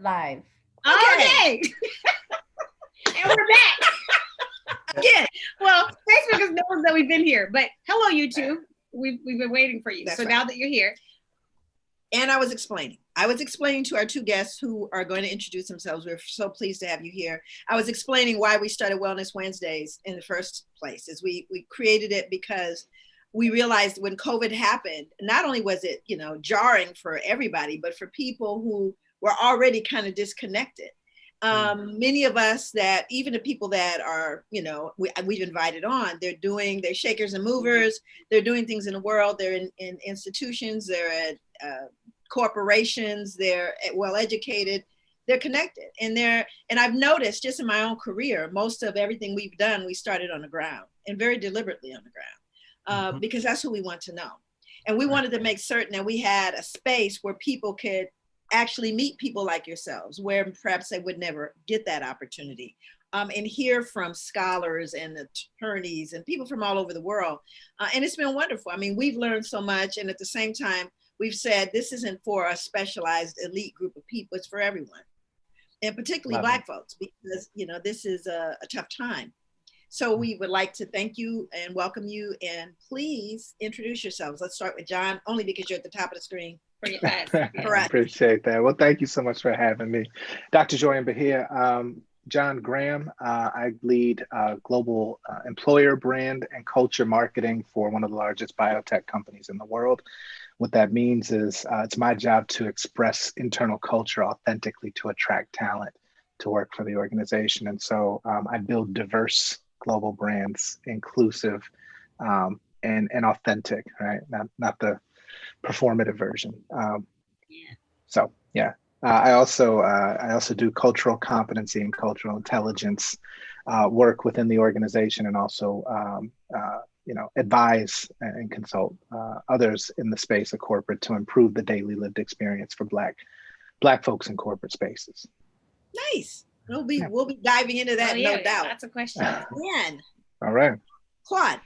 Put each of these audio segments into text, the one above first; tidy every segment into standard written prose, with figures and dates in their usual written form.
Live. Okay. And we're back again. Well, Facebook has known that we've been here, but hello, YouTube. We've been waiting for you. That's so right. Now that you're here. And I was explaining to our two guests who are going to introduce themselves. We're so pleased to have you here. I was explaining why we started Wellness Wednesdays in the first place. Is we created it because we realized when COVID happened, not only was it, jarring for everybody, but for people who were already kind of disconnected. Many of us that, even the people that are, we've invited on, they're shakers and movers. They're doing things in the world. They're in institutions. They're at corporations. They're well-educated. They're connected. And I've noticed just in my own career, most of everything we've done, we started on the ground and very deliberately on the ground because that's who we want to know. And we wanted to make certain that we had a space where people could actually meet people like yourselves, where perhaps they would never get that opportunity, and hear from scholars and attorneys and people from all over the world. And it's been wonderful. I mean, we've learned so much. And at the same time, we've said this isn't for a specialized elite group of people, it's for everyone. And particularly Black folks, because, this is a tough time. So we would like to thank you and welcome you, and please introduce yourselves. Let's start with John, only because you're at the top of the screen. I appreciate that. Well, thank you so much for having me. Dr. Joy and Bahia, John Graham. I lead global employer brand and culture marketing for one of the largest biotech companies in the world. What that means is it's my job to express internal culture authentically to attract talent to work for the organization. And so I build diverse global brands, inclusive and authentic, right? Not the performative version. So yeah, I also do cultural competency and cultural intelligence work within the organization, and also advise and consult others in the space of corporate to improve the daily lived experience for Black folks in corporate spaces. Nice. We'll be diving into that, no doubt. That's a question. Man. All right. Claude.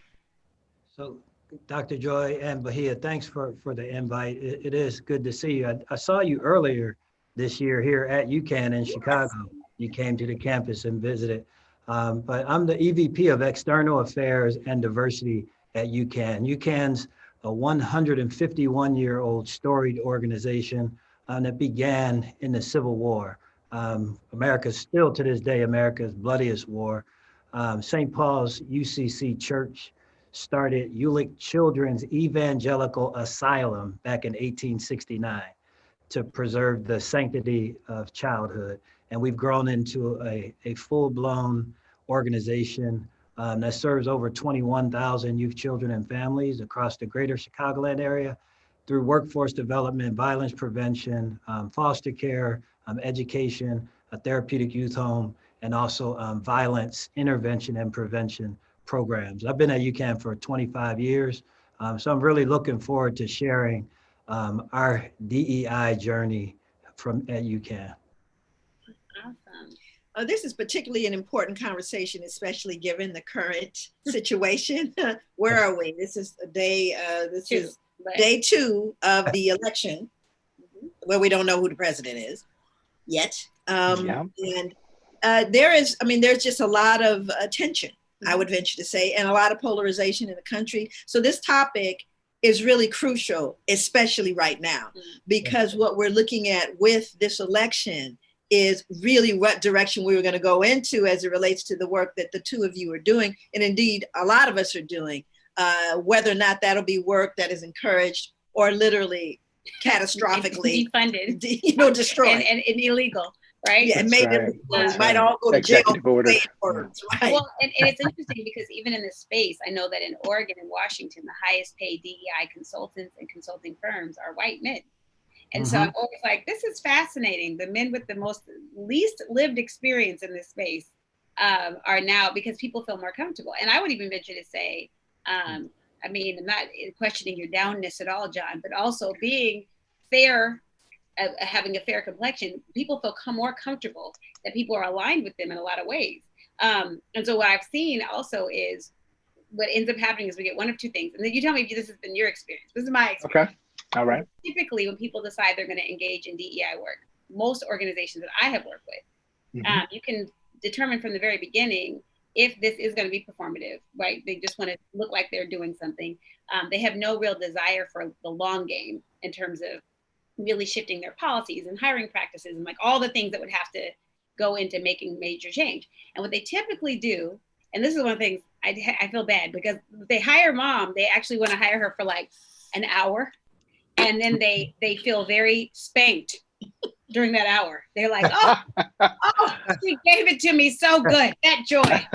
So, Dr. Joy and Bahia, thanks for the invite. It is good to see you. I saw you earlier this year here at UCAN in Chicago. You came to the campus and visited. But I'm the EVP of External Affairs and Diversity at UCAN. UCAN's a 151-year-old storied organization that began in the Civil War. America's still to this day, America's bloodiest war. St. Paul's UCC Church started Ulick Children's Evangelical Asylum back in 1869 to preserve the sanctity of childhood. And we've grown into a full-blown organization that serves over 21,000 youth, children, and families across the greater Chicagoland area through workforce development, violence prevention, foster care, education, a therapeutic youth home, and also violence intervention and prevention programs. I've been at UCAN for 25 years, so I'm really looking forward to sharing our DEI journey at UCAN. Awesome. This is particularly an important conversation, especially given the current situation. Where are we? This is day two of the election, where we don't know who the president is yet. And there's just a lot of tension, I would venture to say, and a lot of polarization in the country. So this topic is really crucial, especially right now, because what we're looking at with this election is really what direction we were going to go into as it relates to the work that the two of you are doing. And indeed, a lot of us are doing, whether or not that'll be work that is encouraged or literally catastrophically defunded, destroyed and illegal. Right. Yeah, and maybe we might all go to jail. Order. Words, right? Well, and it's interesting because even in this space, I know that in Oregon and Washington, the highest paid DEI consultants and consulting firms are white men. And so I'm always like, this is fascinating. The men with the least lived experience in this space are now, because people feel more comfortable. And I would even venture to say, I'm not questioning your downness at all, John, but also being fair, having a fair complexion, people feel more comfortable that people are aligned with them in a lot of ways. And so what I've seen also is what ends up happening is we get one of two things. And then you tell me if this has been your experience. This is my experience. Okay. All right. Typically, when people decide they're going to engage in DEI work, most organizations that I have worked with. Mm-hmm. You can determine from the very beginning if this is going to be performative, right? They just want to look like they're doing something. They have no real desire for the long game in terms of really shifting their policies and hiring practices and like all the things that would have to go into making major change. And what they typically do, and this is one of the things I feel bad, because if they hire mom, they actually want to hire her for like an hour, and then they feel very spanked during that hour. They're like, oh, she gave it to me so good, that joy.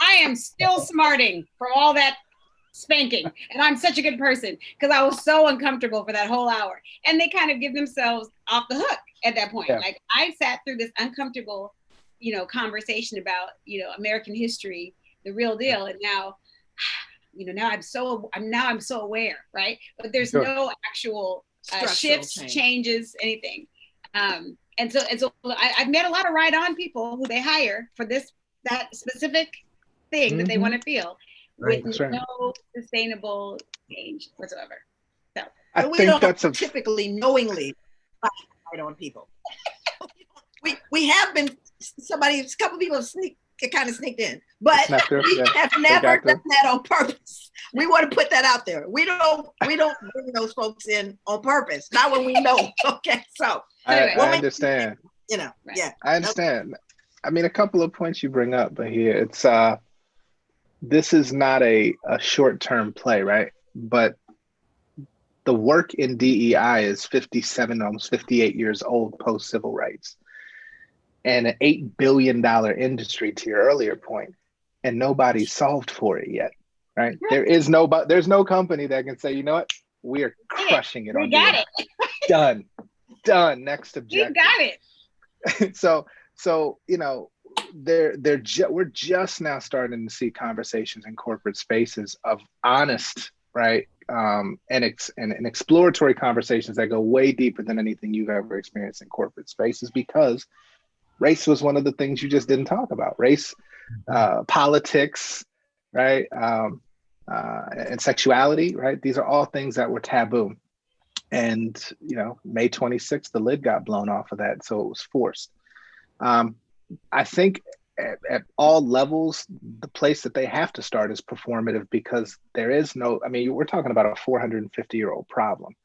I am still smarting from all that spanking, and I'm such a good person because I was so uncomfortable for that whole hour. And they kind of give themselves off the hook at that point. Yeah. Like, I sat through this uncomfortable, conversation about, American history, the real deal, and now, now I'm so aware, right? But there's no actual shifts, changes, anything. And so I've met a lot of ride-on people who they hire for that specific thing that they want to feel, with no sustainable change whatsoever. So we don't typically knowingly ride on people. we have been a couple of people have kind of sneaked in, but we have never done that on purpose. We want to put that out there. We don't bring those folks in on purpose. Not when we know. Okay, so I understand. Yeah, I understand. I mean, a couple of points you bring up, but here it's this is not a short-term play, right? But the work in DEI is 57, almost 58 years old post civil rights, and an $8 billion industry, to your earlier point, and nobody's solved for it yet, right? There's no company that can say, you know what, we are crushing it. We got it. Done. Next objective. You got it. So we're just now starting to see conversations in corporate spaces of honest, right, and exploratory conversations that go way deeper than anything you've ever experienced in corporate spaces, because race was one of the things you just didn't talk about. Race, politics, right, and sexuality, right? These are all things that were taboo. And May 26th, the lid got blown off of that, so it was forced. I think at all levels, the place that they have to start is performative, because there is we're talking about a 450-year-old problem.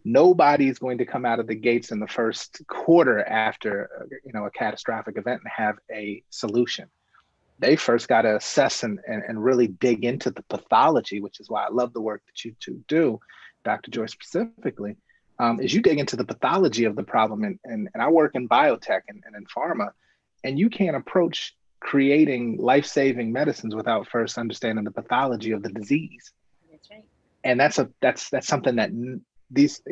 Nobody's going to come out of the gates in the first quarter after a catastrophic event and have a solution. They first got to assess and really dig into the pathology, which is why I love the work that you two do, Dr. Joy specifically, is you dig into the pathology of the problem. And I work in biotech and in pharma, and you can't approach creating life-saving medicines without first understanding the pathology of the disease. That's right. And that's something that these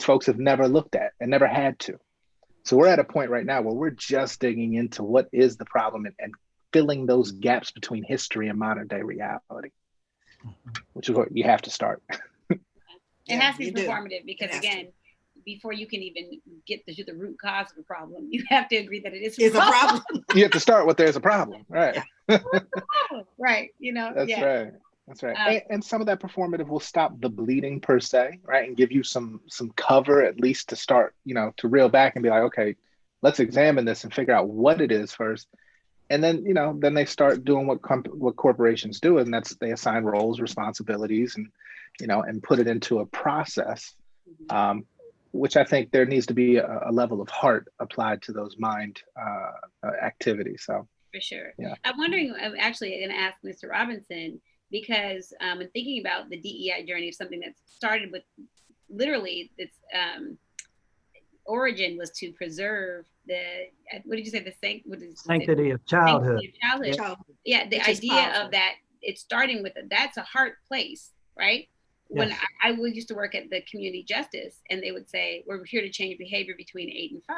folks have never looked at and never had to. So we're at a point right now where we're just digging into what is the problem and filling those gaps between history and modern day reality, which is what you have to start. It has to be performative, because again, before you can even get to the root cause of the problem, you have to agree that it is a problem. You have to start with there's a problem, right? Right. That's right. And some of that performative will stop the bleeding per se, right? And give you some cover, at least to start, to reel back and be like, okay, let's examine this and figure out what it is first. And then, then they start doing what corporations do, and that's they assign roles, responsibilities, and and put it into a process, which I think there needs to be a level of heart applied to those mind activities. So for sure. Yeah. I'm wondering, I'm actually going to ask Mr. Robinson, because in thinking about the DEI journey of something that started with literally its origin was to preserve sanctity of childhood. Yeah, the idea of that, it's starting with that's a heart place, right? When I used to work at the community justice, and they would say, we're here to change behavior between 8 and 5,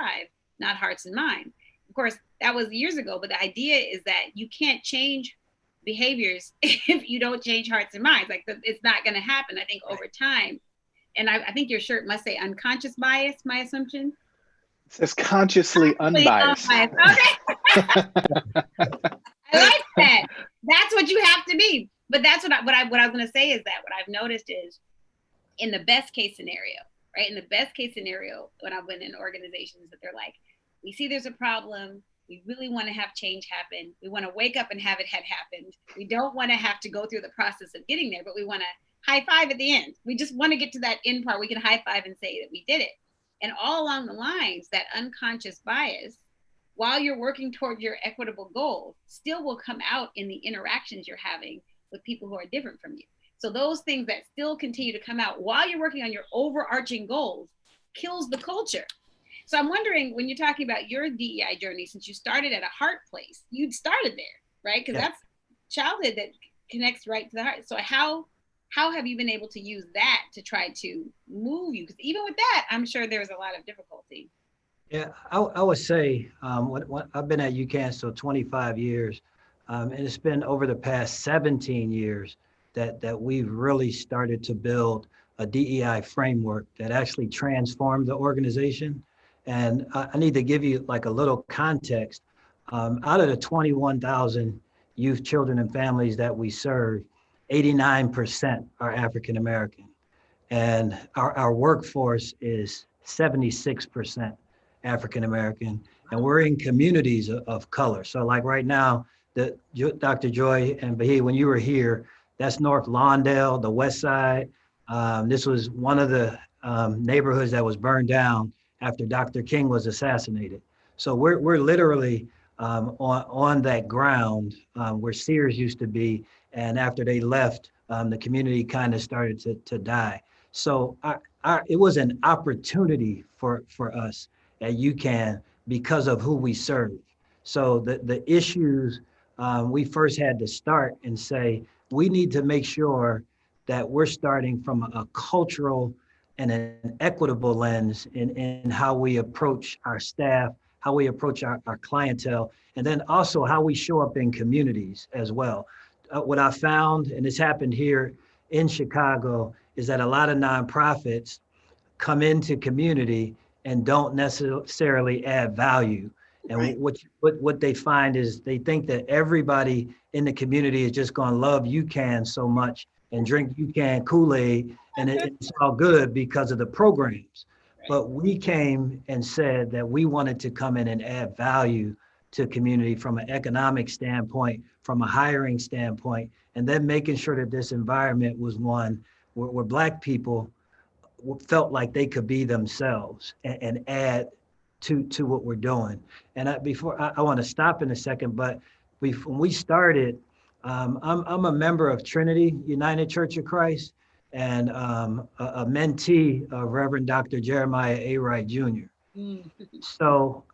not hearts and mind. Of course, that was years ago, but the idea is that you can't change behaviors if you don't change hearts and minds. Like, it's not going to happen. I think over time, and I think your shirt must say unconscious bias, my assumption. It says consciously unbiased. Okay. I like that. That's what you have to be. But that's what I was going to say, is that what I've noticed is, in the best case scenario, right? In the best case scenario, when I've been in organizations that they're like, we see there's a problem. We really want to have change happen. We want to wake up and have it had happened. We don't want to have to go through the process of getting there, but we want to high five at the end. We just want to get to that end part. We can high five and say that we did it. And all along the lines, that unconscious bias, while you're working toward your equitable goals, still will come out in the interactions you're having with people who are different from you. So those things that still continue to come out while you're working on your overarching goals kills the culture. So I'm wondering, when you're talking about your DEI journey, since you started at a heart place, you started there, right? Because that's childhood that connects right to the heart. So how have you been able to use that to try to move you? Because even with that, I'm sure there's a lot of difficulty. Yeah, I would say when I've been at UCAN so 25 years, and it's been over the past 17 years that we've really started to build a DEI framework that actually transformed the organization. And I need to give you like a little context. Out of the 21,000 youth, children, and families that we serve, 89% are African American. And our workforce is 76% African American, and we're in communities of color. So like right now, Dr. Joy and Bahia, when you were here, that's North Lawndale, the West Side. This was one of the neighborhoods that was burned down after Dr. King was assassinated. So we're literally on that ground where Sears used to be, and after they left, the community kind of started to die. So it was an opportunity for us at UCAN because of who we serve. So the issues, we first had to start and say, we need to make sure that we're starting from a cultural and an equitable lens in how we approach our staff, how we approach our clientele, and then also how we show up in communities as well. What I found, and it's happened here in Chicago, is that a lot of nonprofits come into community and don't necessarily add value. And Right. what they find is they think that everybody in the community is just going to love UCAN so much and drink UCAN Kool-Aid, and it's all good because of the programs. But we came and said that we wanted to come in and add value to community from an economic standpoint, from a hiring standpoint, and then making sure that this environment was one where Black people felt like they could be themselves and add to what we're doing. And I want to stop in a second, but when we started, I'm a member of Trinity United Church of Christ, and a mentee of Reverend Dr. Jeremiah A. Wright Jr. So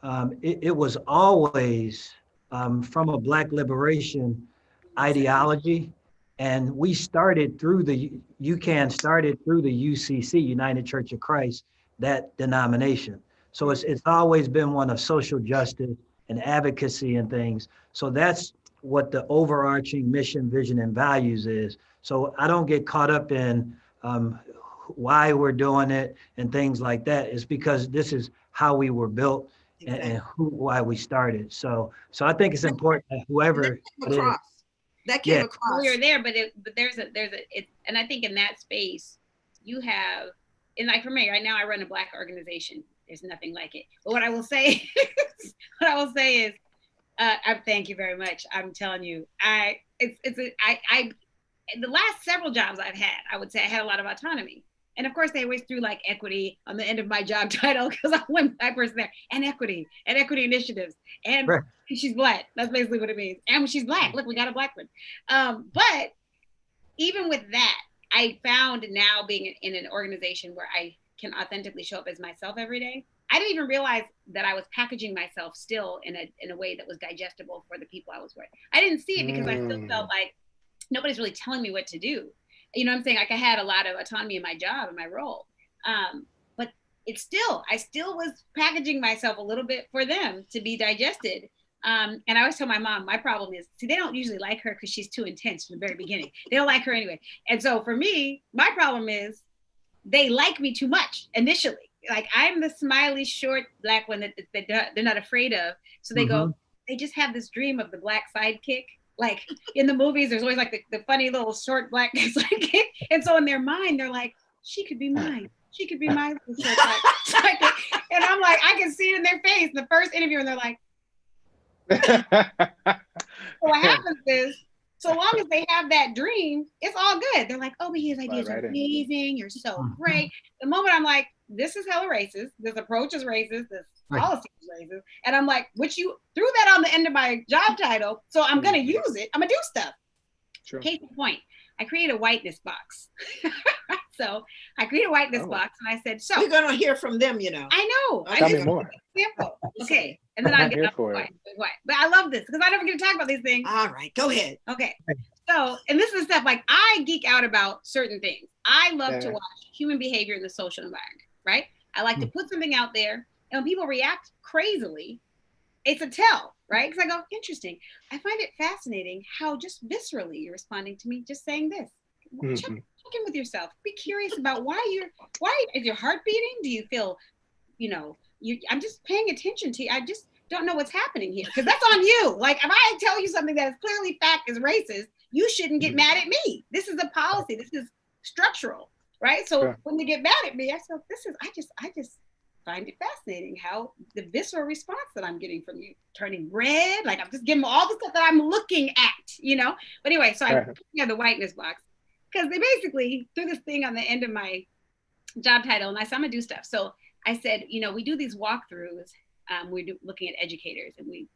it was always from a Black liberation ideology. And we started through UCAN started through the UCC, United Church of Christ, that denomination. So it's always been one of social justice and advocacy and things. So that's what the overarching mission, vision, and values is. So I don't get caught up in why we're doing it and things like that. It's because this is how we were built. Exactly. And why we started. So I think it's important that whoever that came across. Well, you're there, but and I think in that space, you have, and like for me right now, I run a Black organization. There's nothing like it. But what I will say, is, I thank you very much. I'm telling you, the last several jobs I've had, I would say I had a lot of autonomy. And of course, they always threw like equity on the end of my job title because I'm one Black person there, and equity initiatives, and right. She's Black. That's basically what it means. And she's Black. Look, we got a Black one. But even with that, I found now being in an organization where I can authentically show up as myself every day. I didn't even realize that I was packaging myself still in a way that was digestible for the people I was with. I didn't see it because I still felt like nobody's really telling me what to do. You know what I'm saying? Like I had a lot of autonomy in my job and my role. But I still was packaging myself a little bit for them to be digested. And I always tell my mom, my problem is, see, they don't usually like her because she's too intense from the very beginning. They don't like her anyway. And so for me, my problem is they like me too much initially. Like I'm the smiley, short Black one that they're not afraid of. So they go, they just have this dream of the Black sidekick. Like in the movies, there's always like the funny little short Black sidekick. And so in their mind, they're like, she could be mine. she could be my psychic. And I'm like, I can see it in their face, the first interview, and they're like, so what happens is, so long as they have that dream, it's all good. They're like, oh, but his ideas are amazing. You're so great. The moment I'm like, this is hella racist. This approach is racist. This policy is racist. And I'm like, which you threw that on the end of my job title. So I'm going to use it. I'm going to do stuff. Sure. Case in point, I created a whiteness box. So I created a whiteness box and I said, so. You're going to hear from them, you know. I know. Tell me more. Example. Okay. And then I'll get up white. But I love this because I never get to talk about these things. All right. Go ahead. Okay. So, and this is stuff like I geek out about certain things. I love to watch human behavior in the social environment, right? I like to put something out there and when people react crazily, it's a tell, right? Because I go, interesting. I find it fascinating how just viscerally you're responding to me just saying this. Check in with yourself. Be curious about why is your heart beating? Do you feel, I'm just paying attention to you. I just don't know what's happening here because that's on you. Like if I tell you something that is clearly fact is racist, you shouldn't get mad at me. This is a policy. This is structural, right? So when they get mad at me, I say, I just find it fascinating how the visceral response that I'm getting from you, turning red, like I'm just giving all the stuff that I'm looking at, But anyway, so I have the whiteness box because they basically threw this thing on the end of my job title and I said, I'm gonna do stuff. So I said, we do these walkthroughs. We're looking at educators and we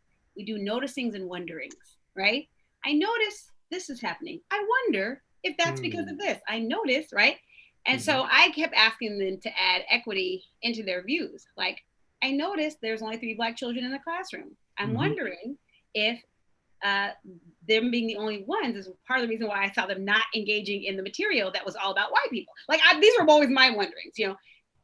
do noticings and wonderings, right? I notice this is happening. I wonder if that's because of this. I notice, right? And so I kept asking them to add equity into their views. Like, I noticed there's only 3 Black children in the classroom. I'm wondering if them being the only ones is part of the reason why I saw them not engaging in the material that was all about white people. Like, these were always my wonderings,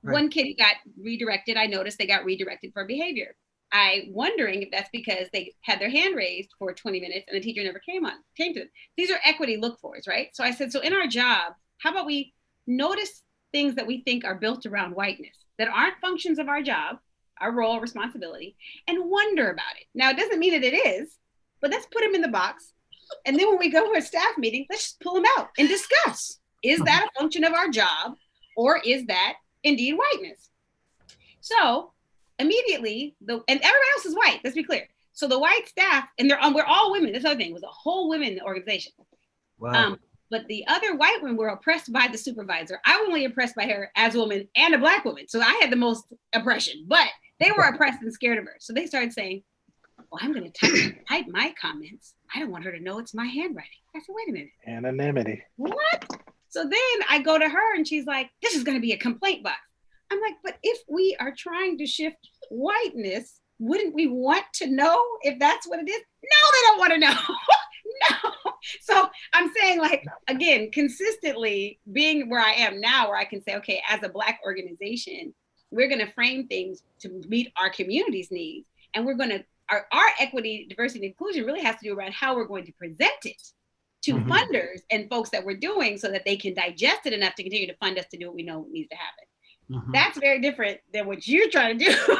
One kid got redirected. I noticed they got redirected for behavior. I wondering if that's because they had their hand raised for 20 minutes and the teacher never came to them. These are equity look-fors, right? So I said, so in our job, how about we notice things that we think are built around whiteness that aren't functions of our job, our role, responsibility, and wonder about it. Now, it doesn't mean that it is, but let's put them in the box. And then when we go to a staff meeting, let's just pull them out and discuss. Is that a function of our job or is that indeed whiteness? So immediately, and everybody else is white, let's be clear. So the white staff, and we're all women, this other thing, was a whole women organization. Wow. But the other white women were oppressed by the supervisor. I was only oppressed by her as a woman and a Black woman. So I had the most oppression, but they were oppressed and scared of her. So they started saying, well, I'm going to type my comments. I don't want her to know it's my handwriting. I said, wait a minute. Anonymity. What? So then I go to her and she's like, this is going to be a complaint box. I'm like, but if we are trying to shift whiteness, wouldn't we want to know if that's what it is? No, they don't want to know. No. So I'm saying, like, again, consistently being where I am now, where I can say, okay, as a Black organization, we're going to frame things to meet our community's needs. And we're going to, our equity, diversity, and inclusion really has to do around how we're going to present it to funders and folks that we're doing so that they can digest it enough to continue to fund us to do what we know needs to happen. That's very different than what you're trying to do.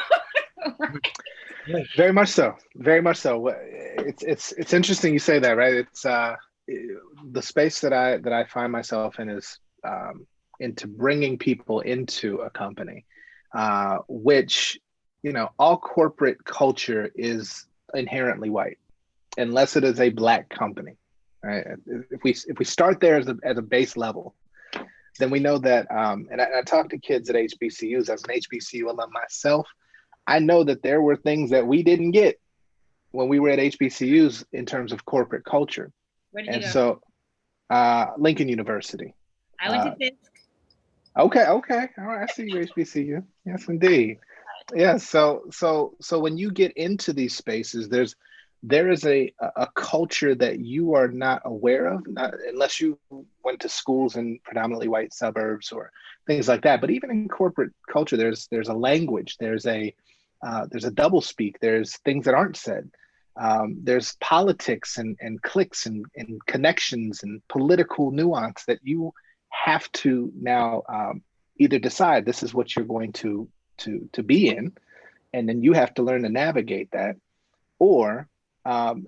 Right? Very much so. Very much so. It's interesting you say that, right? It's the space that I find myself in is into bringing people into a company, which, all corporate culture is inherently white, unless it is a Black company, right? If we start there as a base level, then we know that, and I talk to kids at HBCUs. As an HBCU alum myself, I know that there were things that we didn't get when we were at HBCUs in terms of corporate culture. Where did you go? So Lincoln University. I went to Fisk. Okay. All right. I see you, HBCU. Yes, indeed. Yeah. So when you get into these spaces, there is a culture that you are not aware of, unless you went to schools in predominantly white suburbs or things like that. But even in corporate culture, there's a language, there's a double speak, there's things that aren't said. There's politics and cliques and connections and political nuance that you have to now either decide this is what you're going to be in, and then you have to learn to navigate that, or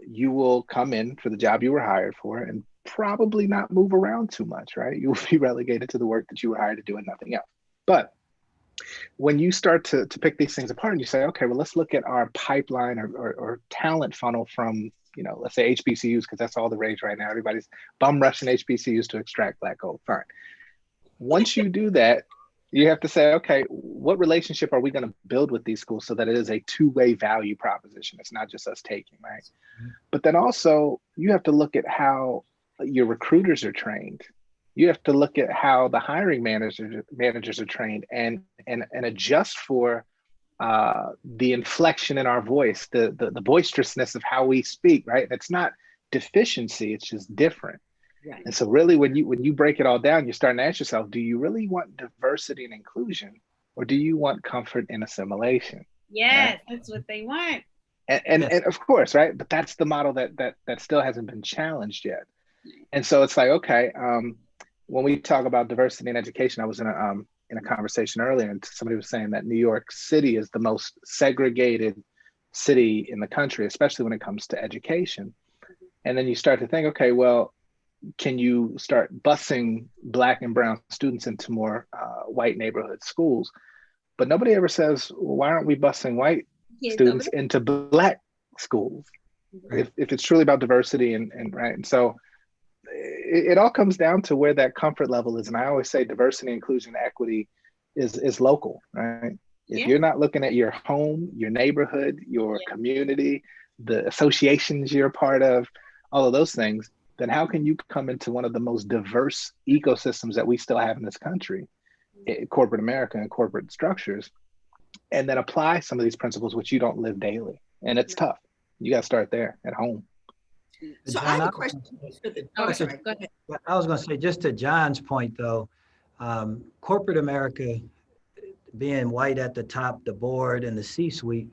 you will come in for the job you were hired for and probably not move around too much, right? You will be relegated to the work that you were hired to do and nothing else. But when you start to pick these things apart and you say, okay, well, let's look at our pipeline or talent funnel from, let's say HBCUs, because that's all the rage right now. Everybody's bum rushing HBCUs to extract Black gold. Fine. Once you do that, you have to say, okay, what relationship are we going to build with these schools so that it is a two-way value proposition? It's not just us taking, right? Mm-hmm. But then also you have to look at how your recruiters are trained. You have to look at how the hiring managers are trained and adjust for the inflection in our voice, the boisterousness of how we speak, right? It's not deficiency, it's just different. Right. And so really when you break it all down, you're starting to ask yourself, do you really want diversity and inclusion, or do you want comfort and assimilation? Yes, right? That's what they want. And of course, right? But that's the model that still hasn't been challenged yet. And so it's like, okay, when we talk about diversity in education, I was in a conversation earlier, and somebody was saying that New York City is the most segregated city in the country, especially when it comes to education. And then you start to think, okay, well, can you start busing Black and brown students into more white neighborhood schools? But nobody ever says, well, why aren't we busing white students into Black schools? Right. If it's truly about diversity and right. And so it all comes down to where that comfort level is. And I always say diversity, inclusion, equity is local, right? If you're not looking at your home, your neighborhood, your community, the associations you're a part of, all of those things, then how can you come into one of the most diverse ecosystems that we still have in this country, corporate America and corporate structures, and then apply some of these principles which you don't live daily? And it's tough. You got to start there at home. So John, I have a question. Sorry, go ahead. I was going to say, just to John's point, though, corporate America, being white at the top, the board, and the C-suite,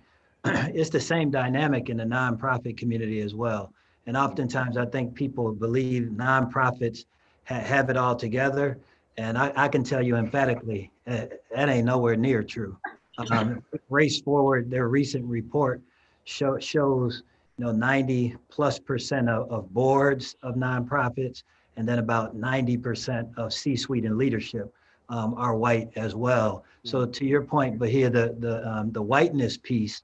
it's the same dynamic in the nonprofit community as well. And oftentimes, I think people believe nonprofits have it all together. And I can tell you emphatically, that ain't nowhere near true. Race Forward, their recent report shows 90+% of boards of nonprofits, and then about 90% of C-suite and leadership are white as well. So to your point, Bahia, the whiteness piece,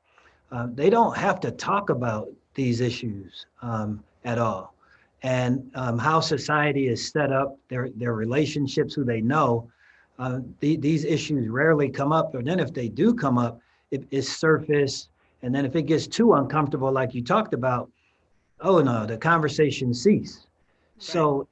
they don't have to talk about these issues at all. And how society is set up, their relationships, who they know, these issues rarely come up. Or then if they do come up, it's surface. And then if it gets too uncomfortable, like you talked about, oh no, the conversation cease. Right. So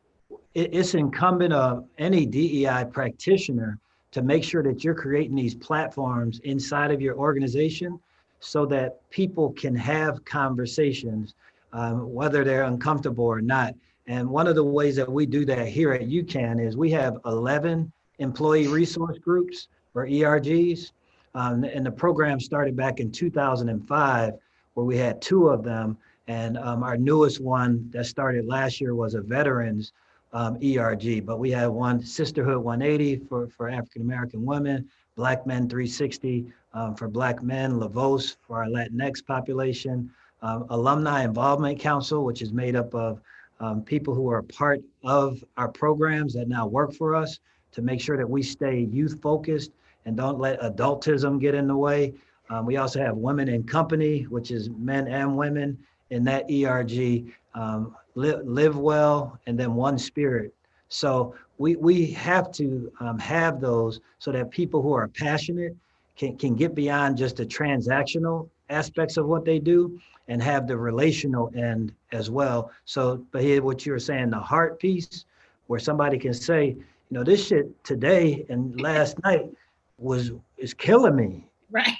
it's incumbent of any DEI practitioner to make sure that you're creating these platforms inside of your organization so that people can have conversations, whether they're uncomfortable or not. And one of the ways that we do that here at UCAN is we have 11 employee resource groups, or ERGs. And the program started back in 2005, where we had 2 of them. And our newest one that started last year was a veterans ERG. But we have one, Sisterhood 180 for African-American women, Black Men 360 for Black men, LAVOS for our Latinx population, Alumni Involvement Council, which is made up of people who are part of our programs that now work for us, to make sure that we stay youth focused and don't let adultism get in the way. We also have Women in Company, which is men and women in that ERG, live well, and then One Spirit. So we have to have those so that people who are passionate can get beyond just the transactional aspects of what they do and have the relational end as well. So, but here, what you were saying, the heart piece, where somebody can say, this shit today and last night is killing me. Right.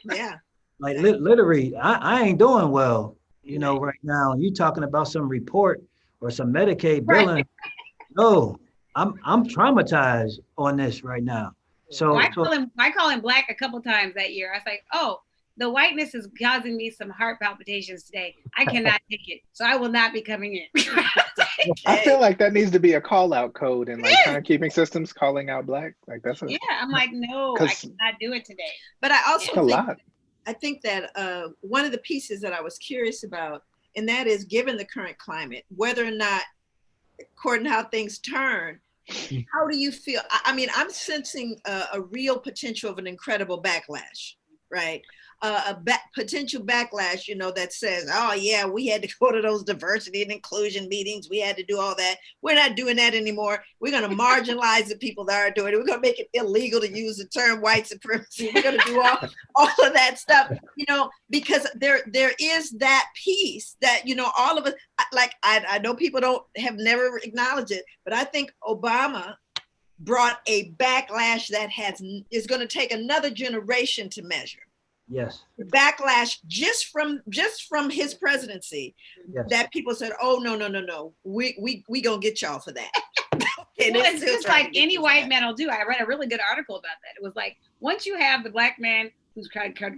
Yeah. Like literally, I ain't doing well, right now. You talking about some report or some Medicaid billing? Right. No, I'm traumatized on this right now. So I call him Black a couple times that year. I was like, oh, the whiteness is causing me some heart palpitations today. I cannot take it, so I will not be coming in. I feel like that needs to be a call out code in like timekeeping systems, calling out Black. Like that's I'm like, no, I cannot do it today. But I also think that one of the pieces that I was curious about, and that is, given the current climate, whether or not, according to how things turn, How do you feel? I mean, I'm sensing a real potential of an incredible backlash, right? Potential backlash, you know, that says, oh yeah, we had to go to those diversity and inclusion meetings. We had to do all that. We're not doing that anymore. We're going to marginalize the people that are doing it. We're going to make it illegal to use the term white supremacy. We're going to do all of that stuff, you know, because there is that piece that, you know, all of us, like, I know people have never acknowledged it, but I think Obama brought a backlash that is going to take another generation to measure. Yes. Backlash just from his presidency, yes. That people said, oh no, we gonna get y'all for that. Okay, well, it's just like any white man will do. I read a really good article about that. It was like, once you have the black man who's kind of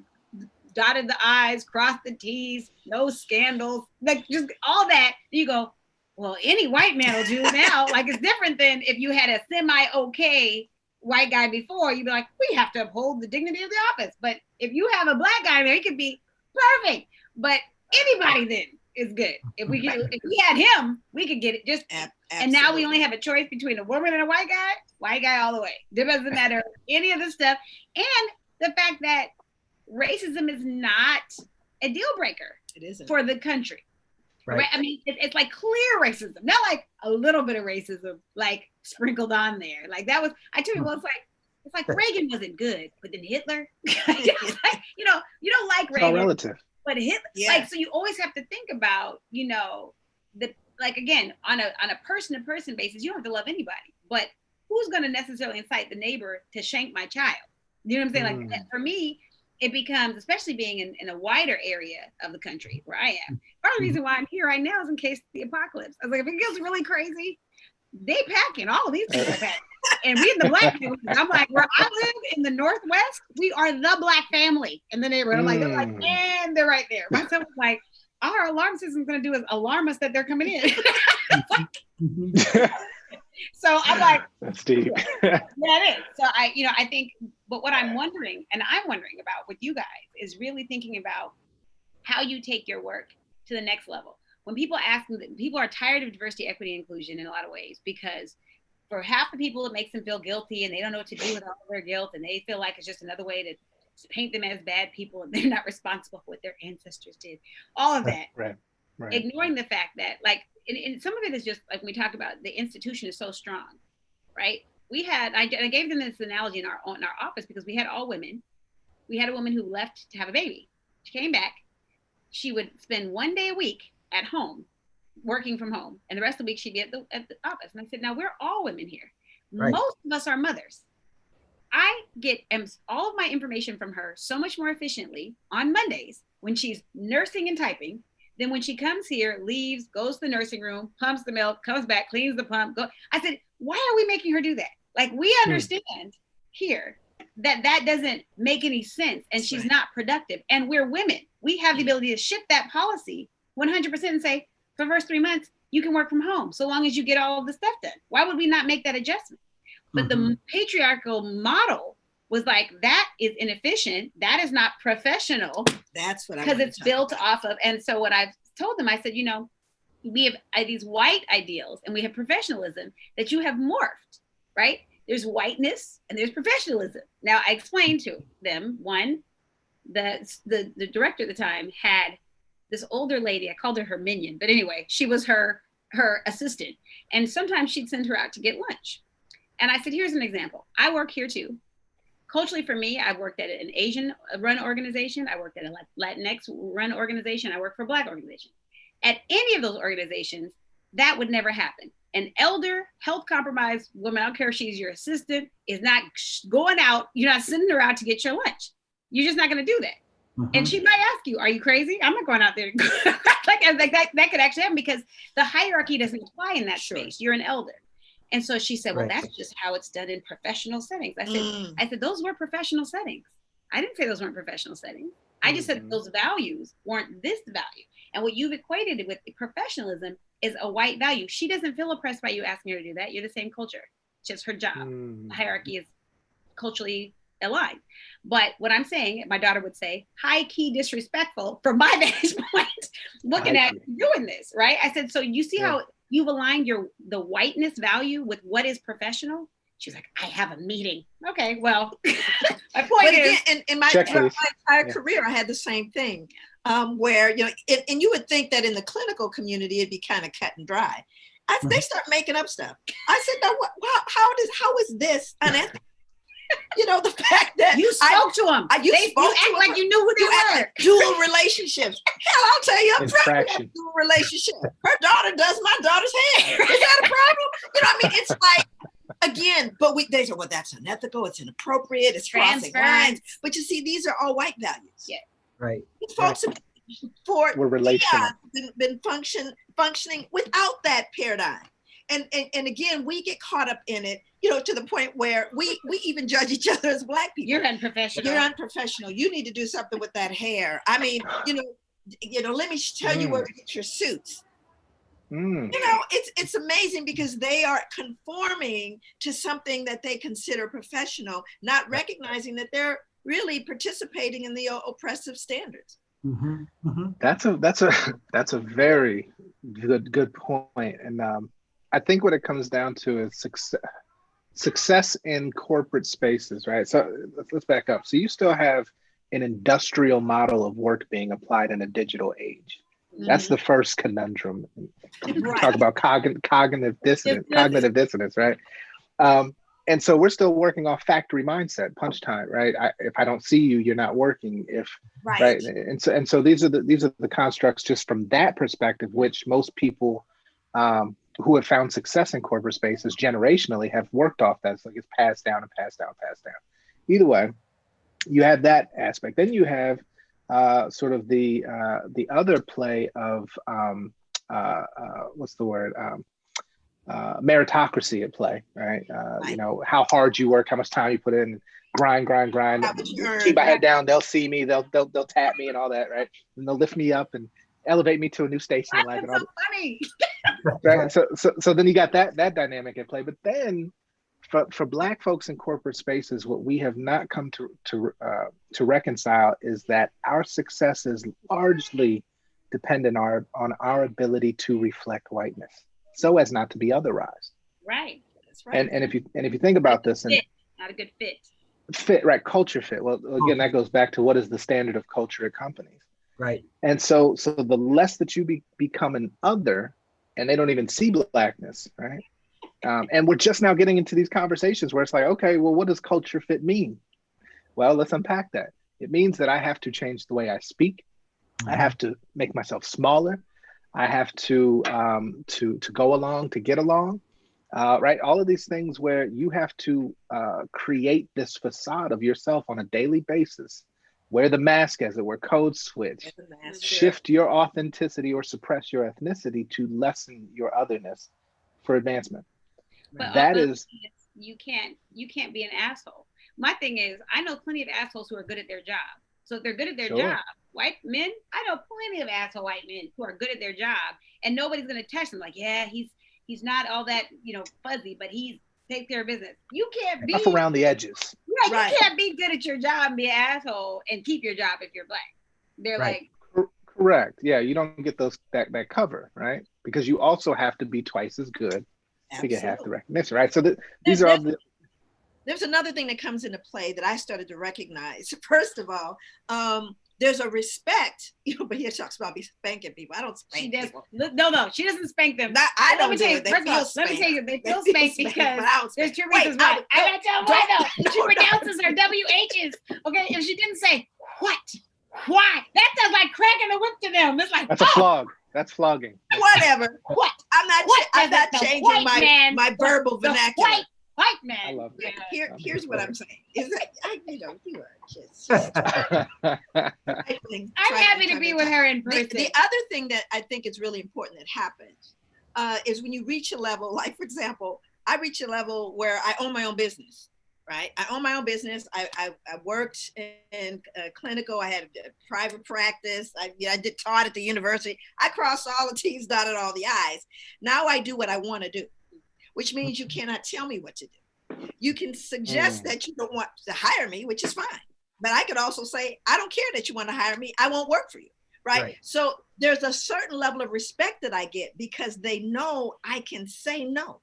dotted the I's, crossed the T's, no scandals, like just all that, you go, well, any white man will do now. Like, it's different than if you had a semi-okay white guy before, you'd be like, we have to uphold the dignity of the office. But if you have a black guy there, he could be perfect. But anybody then is good. If we had him, we could get it. Just and now we only have a choice between a woman and a white guy all the way. It doesn't matter any of this stuff. And the fact that racism is not a deal breaker. It isn't for the country. Right. I mean, it's like clear racism, not like a little bit of racism, like sprinkled on there. Like that was, I tell you, well, it's like Reagan wasn't good, but then Hitler, like, you know, you don't like Reagan, all relative. But Hitler, like, so you always have to think about, you know, like, again, on a person to person basis, you don't have to love anybody, but who's going to necessarily incite the neighbor to shank my child? You know what I'm saying? Like, for me, it becomes, especially being in a wider area of the country where I am. Part of the reason why I'm here right now is in case of the apocalypse. I was like, if it gets really crazy, they packing, all of these people are packing. And we in the black family, I'm like, where I live in the Northwest, we are the black family in the neighborhood. I'm like, they're like, and they're right there. My son was like, our alarm system's gonna do is alarm us that they're coming in. So I'm like, that's deep. Yeah, it is. So I think, but what I'm wondering about with you guys is really thinking about how you take your work to the next level. When people ask them, people are tired of diversity, equity, inclusion in a lot of ways, because for half the people, it makes them feel guilty and they don't know what to do with all of their guilt. And they feel like it's just another way to paint them as bad people and they're not responsible for what their ancestors did. All of that. Right. Ignoring the fact that, like, and some of it is just like when we talk about the institution is so strong, right? I gave them this analogy in our office because we had all women. We had a woman who left to have a baby. She came back. She would spend one day a week at home, working from home, and the rest of the week she'd be at the office. And I said, now we're all women here. Right. Most of us are mothers. I get all of my information from her so much more efficiently on Mondays when she's nursing and typing than when she comes here, leaves, goes to the nursing room, pumps the milk, comes back, cleans the pump. I said, why are we making her do that? Like, we understand here that doesn't make any sense and she's not productive. And we're women. We have the ability to shift that policy 100% and say, for the first 3 months, you can work from home so long as you get all of the stuff done. Why would we not make that adjustment? But the patriarchal model was like, that is inefficient. That is not professional. That's what I because it's built off of. And so what I've told them, I said, you know, we have these white ideals and we have professionalism that you have morphed, right? There's whiteness and there's professionalism. Now I explained to them, one, the director at the time had this older lady, I called her minion, but anyway, she was her assistant. And sometimes she'd send her out to get lunch. And I said, here's an example. I work here too. Culturally, for me, I've worked at an Asian-run organization. I worked at a Latinx-run organization. I work for a Black organization. At any of those organizations, that would never happen. An elder, health compromised woman, I don't care if she's your assistant, is not going out. You're not sending her out to get your lunch. You're just not going to do that. And she might ask you, are you crazy? I'm not going out there. like that could actually happen because the hierarchy doesn't apply in that space. You're an elder. And so she said, well, that's just how it's done in professional settings. I said, those were professional settings. I didn't say those weren't professional settings. I just said those values weren't this value. And what you've equated it with professionalism is a white value. She doesn't feel oppressed by you asking her to do that. You're the same culture. It's just her job. The hierarchy is culturally aligned. But what I'm saying, my daughter would say, high key disrespectful from my vantage point, looking at doing this, right? I said, so you see how you've aligned the whiteness value with what is professional. She was like, I have a meeting. Okay, well, my point is, in my entire career, I had the same thing, where, you know, and you would think that in the clinical community, it'd be kind of cut and dry. They start making up stuff. I said, no, how is this unethical? You know, the fact that you spoke to them. You act like you knew who they were. Dual relationships. Hell, I'll tell you, I'm trying to have a dual relationship. Her daughter does my daughter's hair. Is that a problem? You know, I mean, it's like, again, but they say, well, that's unethical, it's inappropriate, it's crossing lines. But you see, these are all white values. Yeah. Right. Folks we're relational. Been functioning without that paradigm. And again, we get caught up in it, you know, to the point where we even judge each other as Black people. You're unprofessional. You're unprofessional. You need to do something with that hair. I mean, you know, let me tell you where to get your suits. You know, it's amazing because they are conforming to something that they consider professional, not recognizing that they're really participating in the oppressive standards. That's a very good point. And I think what it comes down to is success in corporate spaces, right? So let's back up. So you still have an industrial model of work being applied in a digital age. That's the first conundrum. Right. Talk about cognitive dissonance, right? And so we're still working off factory mindset, punch time, right? If I don't see you, you're not working. Right. And so these are the constructs just from that perspective, which most people who have found success in corporate spaces generationally have worked off that. So it's passed down and passed down, passed down. Either way, you have that aspect. Then you have sort of the other play of what's the word? Meritocracy at play, right? You know, how hard you work, how much time you put in, grind. Keep my head down, they'll see me, they'll tap me and all that, right? And they'll lift me up and elevate me to a new station in life. That's so funny. Right. So then you got that dynamic at play. But then for Black folks in corporate spaces, what we have not come to reconcile is that our success is largely dependent on our ability to reflect whiteness, so as not to be otherized. Right. That's right. And if you think about this, and not a good fit. Fit, right? Culture fit. Well, again, that goes back to what is the standard of culture at companies. Right. And so the less that you become an other, and they don't even see Blackness, right? And we're just now getting into these conversations where it's like, okay, well, what does culture fit mean? Well, let's unpack that. It means that I have to change the way I speak. I have to make myself smaller. I have to go along, to get along, right? All of these things where you have to create this facade of yourself on a daily basis. Wear the mask, as it were, code switch, shift your authenticity or suppress your ethnicity to lessen your otherness for advancement. But that is, you can't be an asshole. My thing is, I know plenty of assholes who are good at their job. So if they're good at their job, white men, I know plenty of asshole white men who are good at their job, and nobody's gonna touch them. Like, yeah, he's not all that, fuzzy, but he's take care of business. You can't be up around the edges. Yeah, right. You can't be good at your job and be an asshole and keep your job if you're Black. They're right. Like correct. Yeah, you don't get that cover, right? Because you also have to be twice as good to get half the recognition, right? So these are all the. There's another thing that comes into play that I started to recognize. First of all, there's a respect, but here talks about me spanking people. I don't spank people. No, she doesn't spank them. I don't do it. Let me tell you, they feel spanked because there's two reasons why. I gotta tell you why though. She pronounces her WHs. Okay, if she didn't say what, why, that sounds like cracking the whip to them. It's like that's a flog. That's flogging. Whatever. What? I'm not changing my verbal vernacular. White man. I love it. Here's what I'm saying. Is that you are just. I'm happy to be with her in person. The other thing that I think is really important that happens is when you reach a level, like for example, I reach a level where I own my own business, right? I own my own business. I worked in clinical. I had a private practice. I did taught at the university. I crossed all the T's, dotted all the I's. Now I do what I want to do, which means you cannot tell me what to do. You can suggest that you don't want to hire me, which is fine. But I could also say, I don't care that you want to hire me. I won't work for you. right? So there's a certain level of respect that I get because they know I can say no.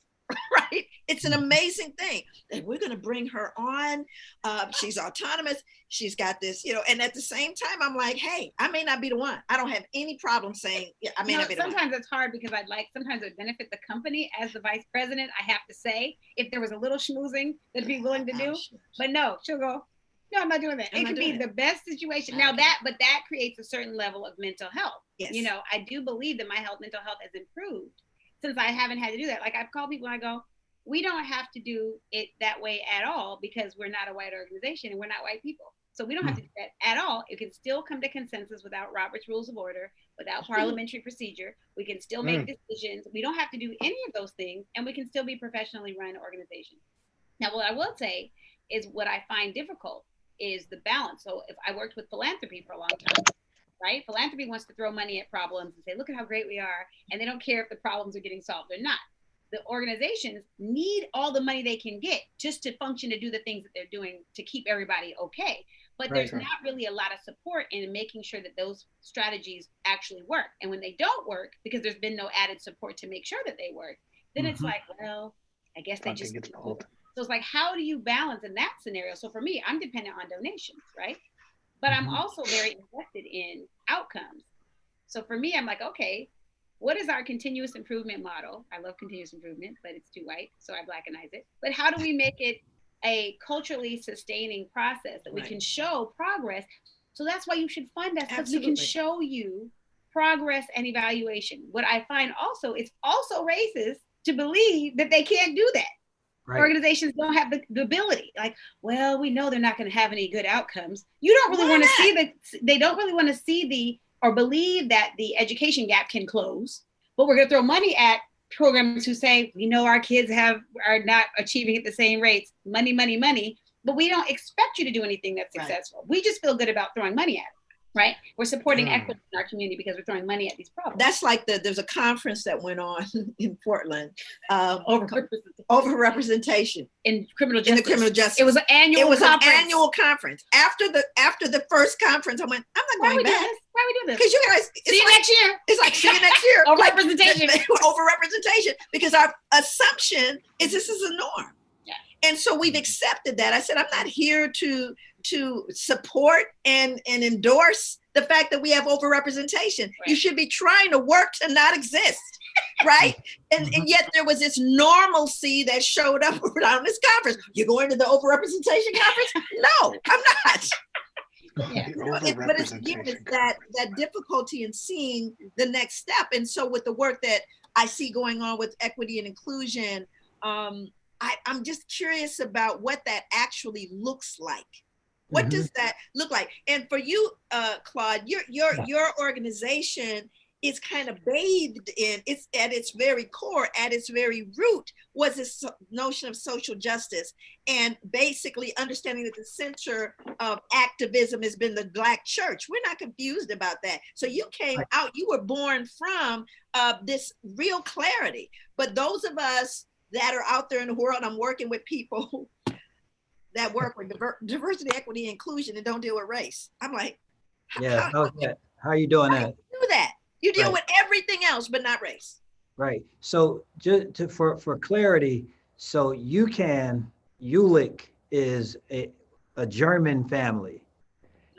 Right? It's an amazing thing. And we're going to bring her on. She's autonomous. She's got this, you know, and at the same time, I'm like, hey, I may not be the one. I don't have any problem saying, yeah, I may not be the one. Sometimes it's hard because sometimes it would benefit the company as the vice president. I have to say, if there was a little schmoozing that'd be willing to do, but no, she'll go, no, I'm not doing that. It could be the best situation. Now but that creates a certain level of mental health. Yes. You know, I do believe that my mental health has improved since I haven't had to do that. Like I've called people and I go, we don't have to do it that way at all because we're not a white organization and we're not white people. So we don't have to do that at all. It can still come to consensus without Robert's Rules of Order, without parliamentary procedure. We can still make decisions. We don't have to do any of those things, and we can still be professionally run organizations. Now, what I will say is what I find difficult is the balance. So if I worked with philanthropy for a long time, right? Philanthropy wants to throw money at problems and say, look at how great we are. And they don't care if the problems are getting solved or not. The organizations need all the money they can get just to function, to do the things that they're doing to keep everybody okay. But there's not really a lot of support in making sure that those strategies actually work. And when they don't work, because there's been no added support to make sure that they work, then it's like, well, I guess they just. So it's like, how do you balance in that scenario? So for me, I'm dependent on donations, right? But I'm also very invested in outcomes. So for me, I'm like, okay, what is our continuous improvement model? I love continuous improvement, but it's too white, so I blackenize it. But how do we make it a culturally sustaining process that we can show progress? So that's why you should fund us, because we can show you progress and evaluation. What I find also, it's also racist to believe that they can't do that. Right. Organizations don't have the ability. Like, well, we know they're not going to have any good outcomes. You don't really want to see they don't really want to see or believe that the education gap can close, but we're going to throw money at programs who say, we know our kids are not achieving at the same rates, money, money, money, but we don't expect you to do anything that's successful. We just feel good about throwing money at it, right? We're supporting equity in our community because we're throwing money at these problems. That's like there's a conference that went on in Portland, over-representation in criminal justice. In the criminal justice. It was an annual conference. An annual conference. After the first conference, I went, I'm not going back. Why we do this? Because you guys, see you next year. It's like, see you next year. Over-representation. Over-representation. Because our assumption is this is a norm. Yeah. And so we've accepted that. I said, I'm not here to support and endorse the fact that we have overrepresentation. Right. You should be trying to work to not exist. Right? And yet there was this normalcy that showed up around this conference. You're going to the overrepresentation conference? No, I'm not. Yeah. But it's that difficulty in seeing the next step. And so with the work that I see going on with equity and inclusion, I'm just curious about what that actually looks like. What does that look like? And for you, Claude, your organization is kind of bathed in, it's at its very core, at its very root, was this notion of social justice and basically understanding that the center of activism has been the Black church. We're not confused about that. So you came out, you were born from this real clarity. But those of us that are out there in the world, I'm working with people that work with diversity, equity, and inclusion and don't deal with race. I'm like, how are you doing that? Do that. You deal with everything else, but not race. Right. So just for clarity, so ULIC is a German family.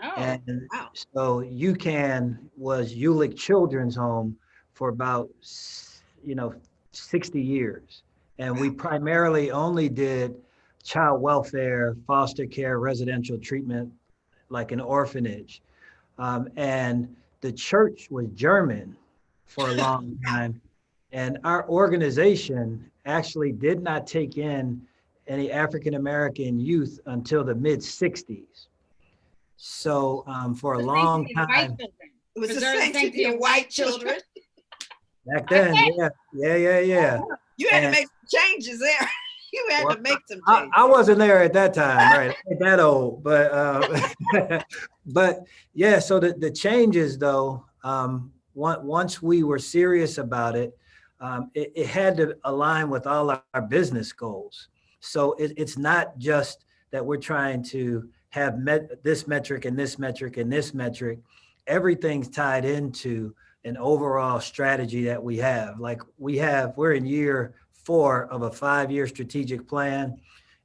Oh, and wow. So UCAN was ULIC Children's Home for about 60 years. And we primarily only did child welfare, foster care, residential treatment, like an orphanage. And the church was German for a long time. And our organization actually did not take in any African-American youth until the mid-60s. So for a long time. It was the sanctity of white children. Back then, yeah. You had to make some changes there. You had to make some changes. I wasn't there at that time, right? I ain't that old, but but yeah. So the changes, though, once we were serious about it, it had to align with all our business goals. So it's not just that we're trying to have this metric and this metric and this metric. everything's tied into an overall strategy that we have. Like we're in year 4 of a 5-year strategic plan.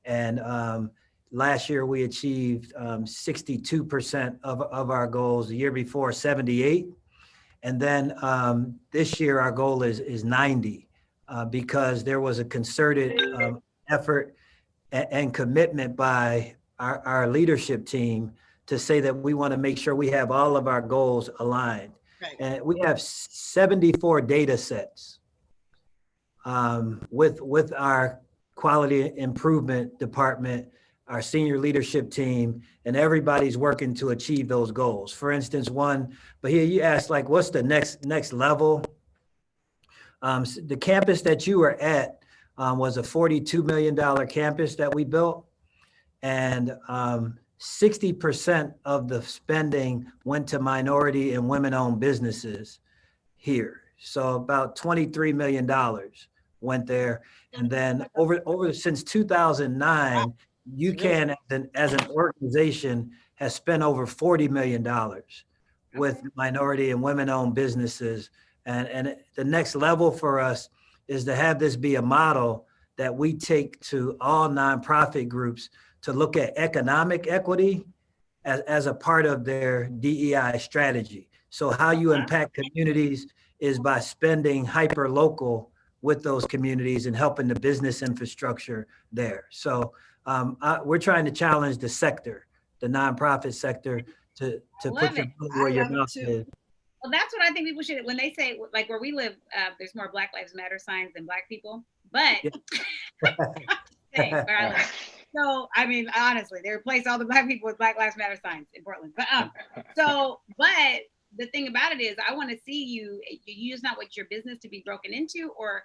And last year we achieved 62% of our goals, the year before 78. And then this year our goal is 90 because there was a concerted effort and commitment by our leadership team to say that we want to make sure we have all of our goals aligned. Right. And we have 74 data sets with our quality improvement department, our senior leadership team, and everybody's working to achieve those goals. For instance, but here you asked, like, what's the next level? The campus that you were at was a $42 million campus that we built. And 60% of the spending went to minority and women-owned businesses here. So about $23 million went there. And then over since 2009, UCAN as an organization has spent over $40 million with minority and women-owned businesses. And the next level for us is to have this be a model that we take to all nonprofit groups to look at economic equity as a part of their DEI strategy. So how you impact communities is by spending hyper local with those communities and helping the business infrastructure there. So we're trying to challenge the sector, the nonprofit sector, to put your money where your mouth is. Well, that's what I think people should, when they say, like, where we live, there's more Black Lives Matter signs than Black people, but so, I mean, honestly, they replace all the Black people with Black Lives Matter signs in Portland. But but the thing about it is, I want to see you use not what your business to be broken into, or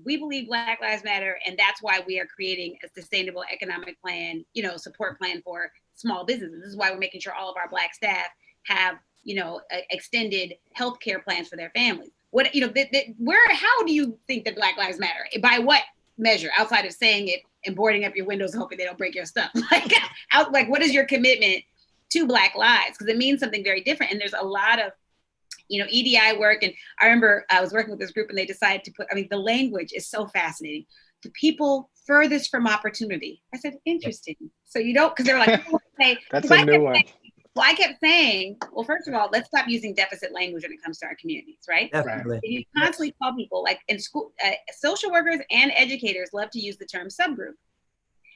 we believe Black Lives Matter, and that's why we are creating a sustainable economic plan, support plan for small businesses. This is why we're making sure all of our Black staff have, extended healthcare plans for their families. What, how do you think that Black Lives Matter? By what measure, outside of saying it and boarding up your windows, hoping they don't break your stuff? Like, what is your commitment to Black lives? Because it means something very different. And there's a lot of, EDI work. And I remember I was working with this group and they decided to put, the language is so fascinating. The people furthest from opportunity. I said, interesting. So you don't, because they're like, hey, that's a new one. Well, I kept saying, well, first of all, let's stop using deficit language when it comes to our communities, right? Definitely. If you constantly call people, like in school, social workers and educators love to use the term subgroup.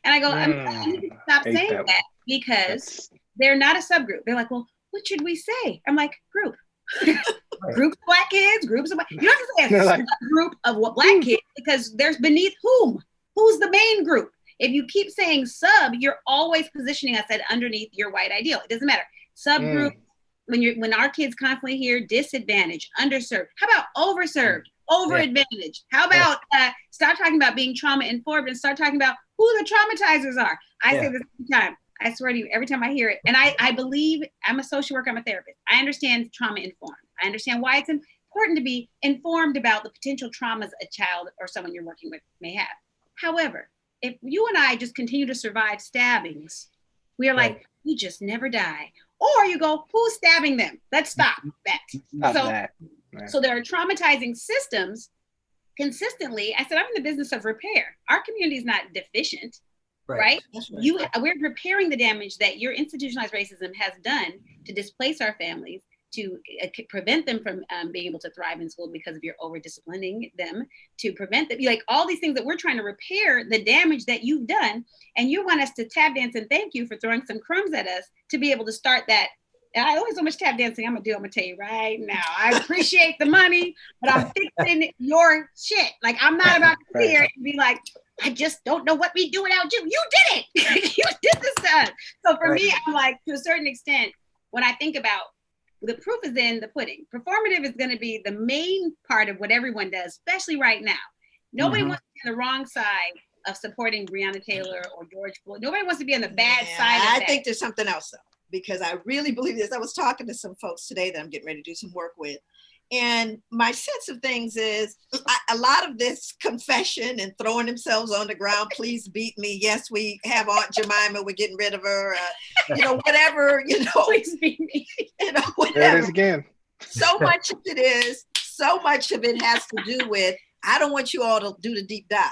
And I go, I need to stop saying that because they're not a subgroup. They're like, well, what should we say? I'm like, group. Groups of Black kids, groups of Black. You don't have to say a subgroup of what Black kids, because there's beneath whom? Who's the main group? If you keep saying sub, you're always positioning us at underneath your white ideal. It doesn't matter. Subgroup, when our kids constantly hear disadvantaged, underserved, how about overserved, overadvantaged? How about stop talking about being trauma informed and start talking about who the traumatizers are? I say this every time. I swear to you, every time I hear it. And I believe, I'm a social worker, I'm a therapist. I understand trauma informed. I understand why it's important to be informed about the potential traumas a child or someone you're working with may have. However, if you and I just continue to survive stabbings, we are like, we just never die. Or you go, who's stabbing them? Let's stop that. So there are traumatizing systems consistently. I said, I'm in the business of repair. Our community is not deficient, right? We're repairing the damage that your institutionalized racism has done to displace our families, to prevent them from being able to thrive in school because of your over disciplining them, to prevent them, like all these things that we're trying to repair the damage that you've done. And you want us to tap dance and thank you for throwing some crumbs at us to be able to start that. And I always so much tap dancing I'm gonna tell you right now. I appreciate the money, but I'm fixing your shit. Like, I'm not about to sit here and be like, I just don't know what we do without you. You did it. You did this to us. So for me, I'm like, to a certain extent, when I think about the proof is in the pudding. Performative is going to be the main part of what everyone does, especially right now. Nobody wants to be on the wrong side of supporting Breonna Taylor or George Floyd. Nobody wants to be on the bad side of that. I think there's something else, though. because I really believe this. I was talking to some folks today that I'm getting ready to do some work with. And my sense of things is a lot of this confession and throwing themselves on the ground, please beat me. Yes, we have Aunt Jemima, we're getting rid of her, whatever, please beat me. Whatever. There it is again. So much of it has to do with, I don't want you all to do the deep dive.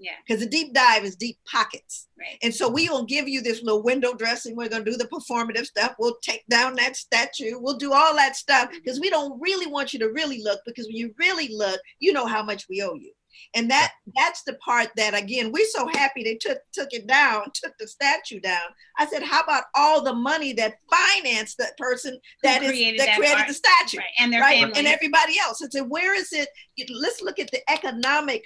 Yeah. Because the deep dive is deep pockets. Right. And so we will give you this little window dressing. We're going to do the performative stuff. We'll take down that statue. We'll do all that stuff because we don't really want you to really look, because when you really look, you know how much we owe you. And that's the part that, again, we're so happy they took it down, took the statue down. I said, how about all the money that financed that person that created the statue? Right. And their family. And everybody else. I said, where is it? Let's look at the economic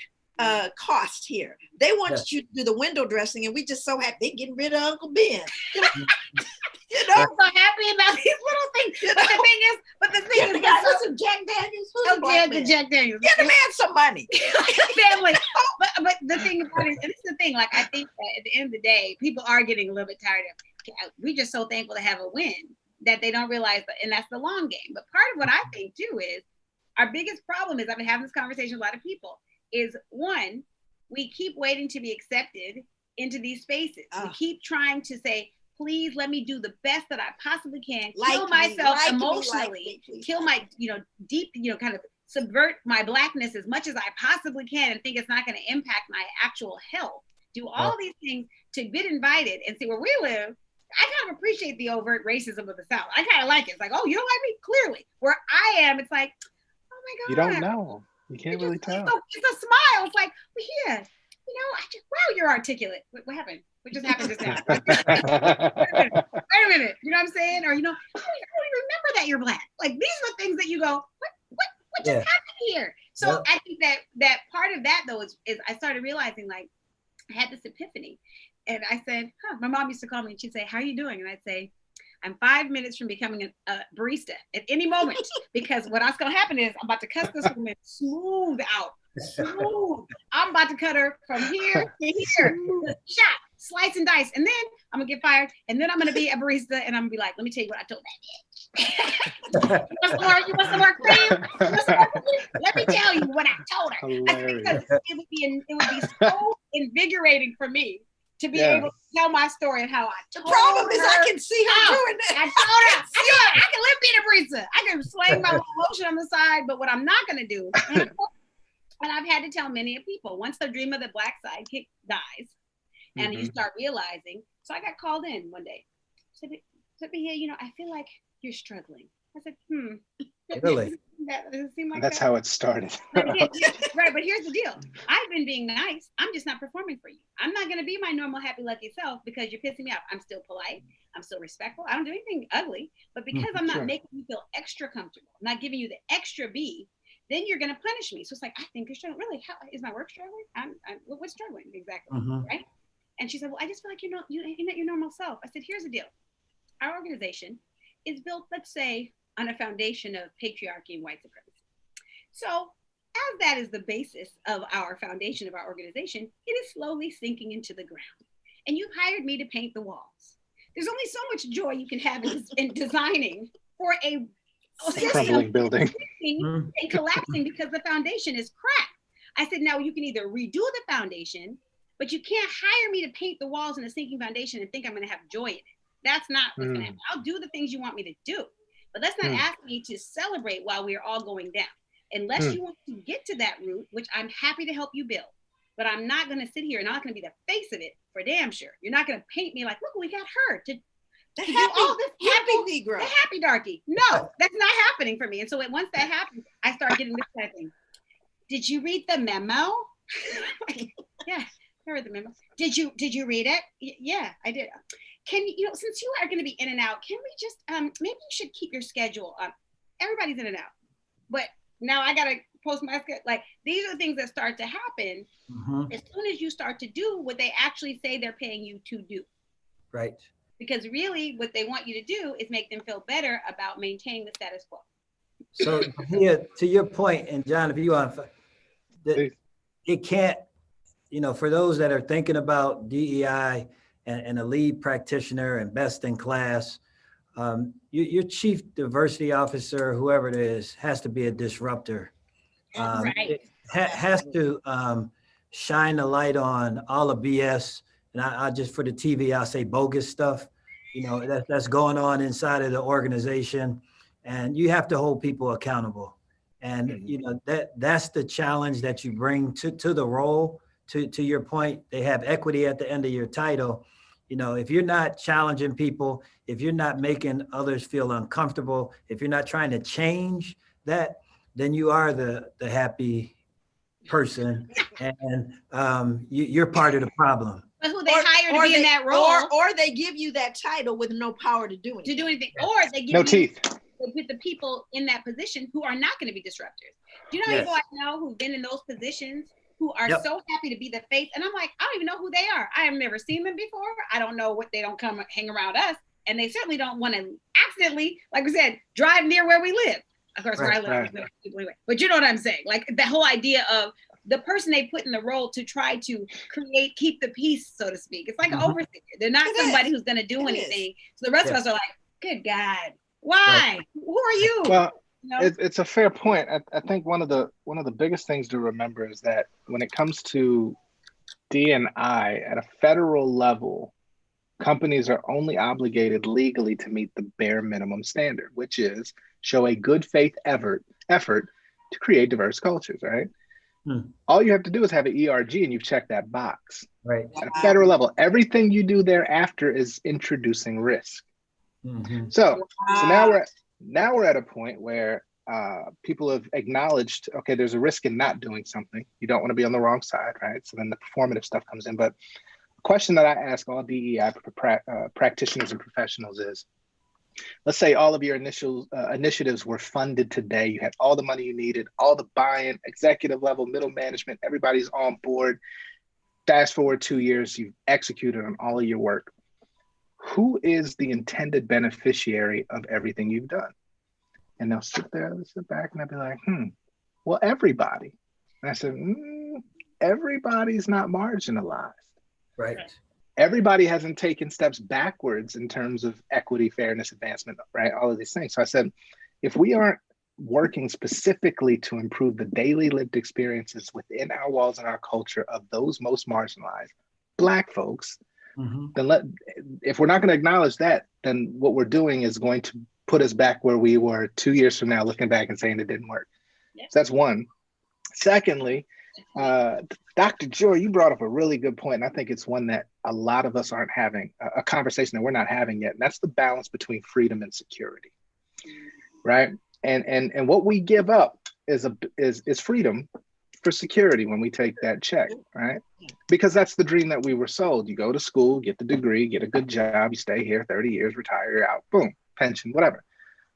cost here. They want you to do the window dressing, and we just so happy they're getting rid of Uncle Ben. I'm so happy about these little things. But the thing is, listen, Jack Daniels. the Jack Daniels. Get the man some money. Family. But the thing about it, and it's the thing, like, I think that at the end of the day, people are getting a little bit tired of, we're just so thankful to have a win that they don't realize that, and that's the long game. But part of what I think too is our biggest problem is, I've been having this conversation with a lot of people, is one, we keep waiting to be accepted into these spaces. We keep trying to say, please let me do the best that I possibly can, kill myself emotionally, kill my, deep, kind of subvert my Blackness as much as I possibly can, and think it's not going to impact my actual health. Do all these things to get invited and see where we live. I kind of appreciate the overt racism of the South. I kind of like it. It's like, oh, you don't like me? Clearly. Where I am, it's like, oh my God. You don't know. You can't really tell. It's a smile. It's like, well, yeah, wow, you're articulate. What happened? What just happened just now? Wait a minute. You know what I'm saying? Or, I don't even remember that you're Black. Like, these are the things that you go, what just happened here? So I think that part of that, though, is I started realizing, like, I had this epiphany. And I said, my mom used to call me and she'd say, how are you doing? And I'd say, I'm 5 minutes from becoming a barista at any moment, because what's going to happen is I'm about to cut this woman smooth out. Smooth. I'm about to cut her from here to here. Shot, slice and dice. And then I'm going to get fired. And then I'm going to be a barista. And I'm going to be like, let me tell you what I told that bitch. You want some more cream? Let me tell you what I told her. Because it would be so invigorating for me to be able to tell my story of how I told her. The problem is I can see her doing that. I told her. I can live being a barista. I can slang my lotion on the side, but what I'm not going to do, and I've had to tell many people, once the dream of the Black sidekick dies, and you start realizing, so I got called in one day. Said, here, I feel like you're struggling. I said, Really? That doesn't seem like that's how it started. Right, but here's the deal. I've been being nice. I'm just not performing for you. I'm not going to be my normal, happy, lucky self because you're pissing me off. I'm still polite. I'm still respectful. I don't do anything ugly. But because I'm not making you feel extra comfortable, I'm not giving you the extra B, then you're going to punish me. So it's like, I think you're struggling. Really? How is my work struggling? What's struggling exactly? Right? And she said, well, I just feel like you're not your normal self. I said, here's the deal. Our organization is built, let's say, on a foundation of patriarchy and white supremacy. So as that is the basis of our foundation of our organization, it is slowly sinking into the ground. And you hired me to paint the walls. There's only so much joy you can have in designing for a crumbling building and collapsing because the foundation is cracked. I said, now you can either redo the foundation, but you can't hire me to paint the walls in a sinking foundation and think I'm going to have joy in it. That's not what's going to happen. I'll do the things you want me to do. But let's not ask me to celebrate while we're all going down. Unless you want to get to that route, which I'm happy to help you build. But I'm not going to sit here and I'm not going to be the face of it for damn sure. You're not going to paint me like, look, we got her to do all this happy Negro. The happy darky. No, that's not happening for me. And so once that happens, I start getting this kind of thing. Did you read the memo? Yeah, I read the memo. Did you read it? Yeah, I did. Can you, since you are going to be in and out, can we just, maybe you should keep your schedule up. Everybody's in and out. But now I got to post my schedule. Like, these are things that start to happen as soon as you start to do what they actually say they're paying you to do. Right. Because really what they want you to do is make them feel better about maintaining the status quo. So here, to your point, and John, if you want, it can't, for those that are thinking about DEI and a lead practitioner and best in class, Your chief diversity officer, whoever it is, has to be a disruptor. Right. It has to shine the light on all the BS. And I just, for the TV, I'll say bogus stuff, that's going on inside of the organization. And you have to hold people accountable. And, that's the challenge that you bring to the role. To your point, they have equity at the end of your title. If you're not challenging people, if you're not making others feel uncomfortable, if you're not trying to change that, then you are the happy person, and you're part of the problem. But who they hire to be in that role, or they give you that title with no power to do anything, or they give no you teeth. With the people in that position who are not going to be disruptors. Do you know people I know who've been in those positions who are so happy to be the face, and I'm like, I don't even know who they are. I have never seen them before. I don't know what, they don't come hang around us, and they certainly don't want to accidentally, like we said, drive near where we live. Of course, where I live, anyway. But you know what I'm saying? Like the whole idea of the person they put in the role to try to keep the peace, so to speak. It's like an overseer. They're not somebody who's going to do anything. So the rest of us are like, good God, why? Who are you? Well, it's a fair point. I think one of the biggest things to remember is that when it comes to D&I at a federal level, companies are only obligated legally to meet the bare minimum standard, which is show a good faith effort to create diverse cultures, right? All you have to do is have an ERG and you've checked that box. Right. At a federal level, everything you do thereafter is introducing risk. So now we're at a point where people have acknowledged, okay, there's a risk in not doing something. You don't want to be on the wrong side, right? So then the performative stuff comes in. But a question that I ask all DEI practitioners and professionals is, let's say all of your initiatives were funded today. You had all the money you needed, all the buy-in, executive level, middle management, everybody's on board. Fast forward 2 years, you've executed on all of your work. Who is the intended beneficiary of everything you've done? And they'll sit back and they'll be like, well, everybody. And I said, everybody's not marginalized. Right. Everybody hasn't taken steps backwards in terms of equity, fairness, advancement, right? All of these things. So I said, if we aren't working specifically to improve the daily lived experiences within our walls and our culture of those most marginalized Black folks, then if we're not going to acknowledge that, then what we're doing is going to put us back where we were 2 years from now, looking back and saying it didn't work. So that's one. Secondly, Dr. Joy, you brought up a really good point, and I think it's one that a lot of us aren't having, a conversation that we're not having yet, and that's the balance between freedom and security, right? And what we give up is freedom for security when we take that check, right? Because that's the dream that we were sold. You go to school, get the degree, get a good job, you stay here 30 years, retire, you're out, boom, pension, whatever.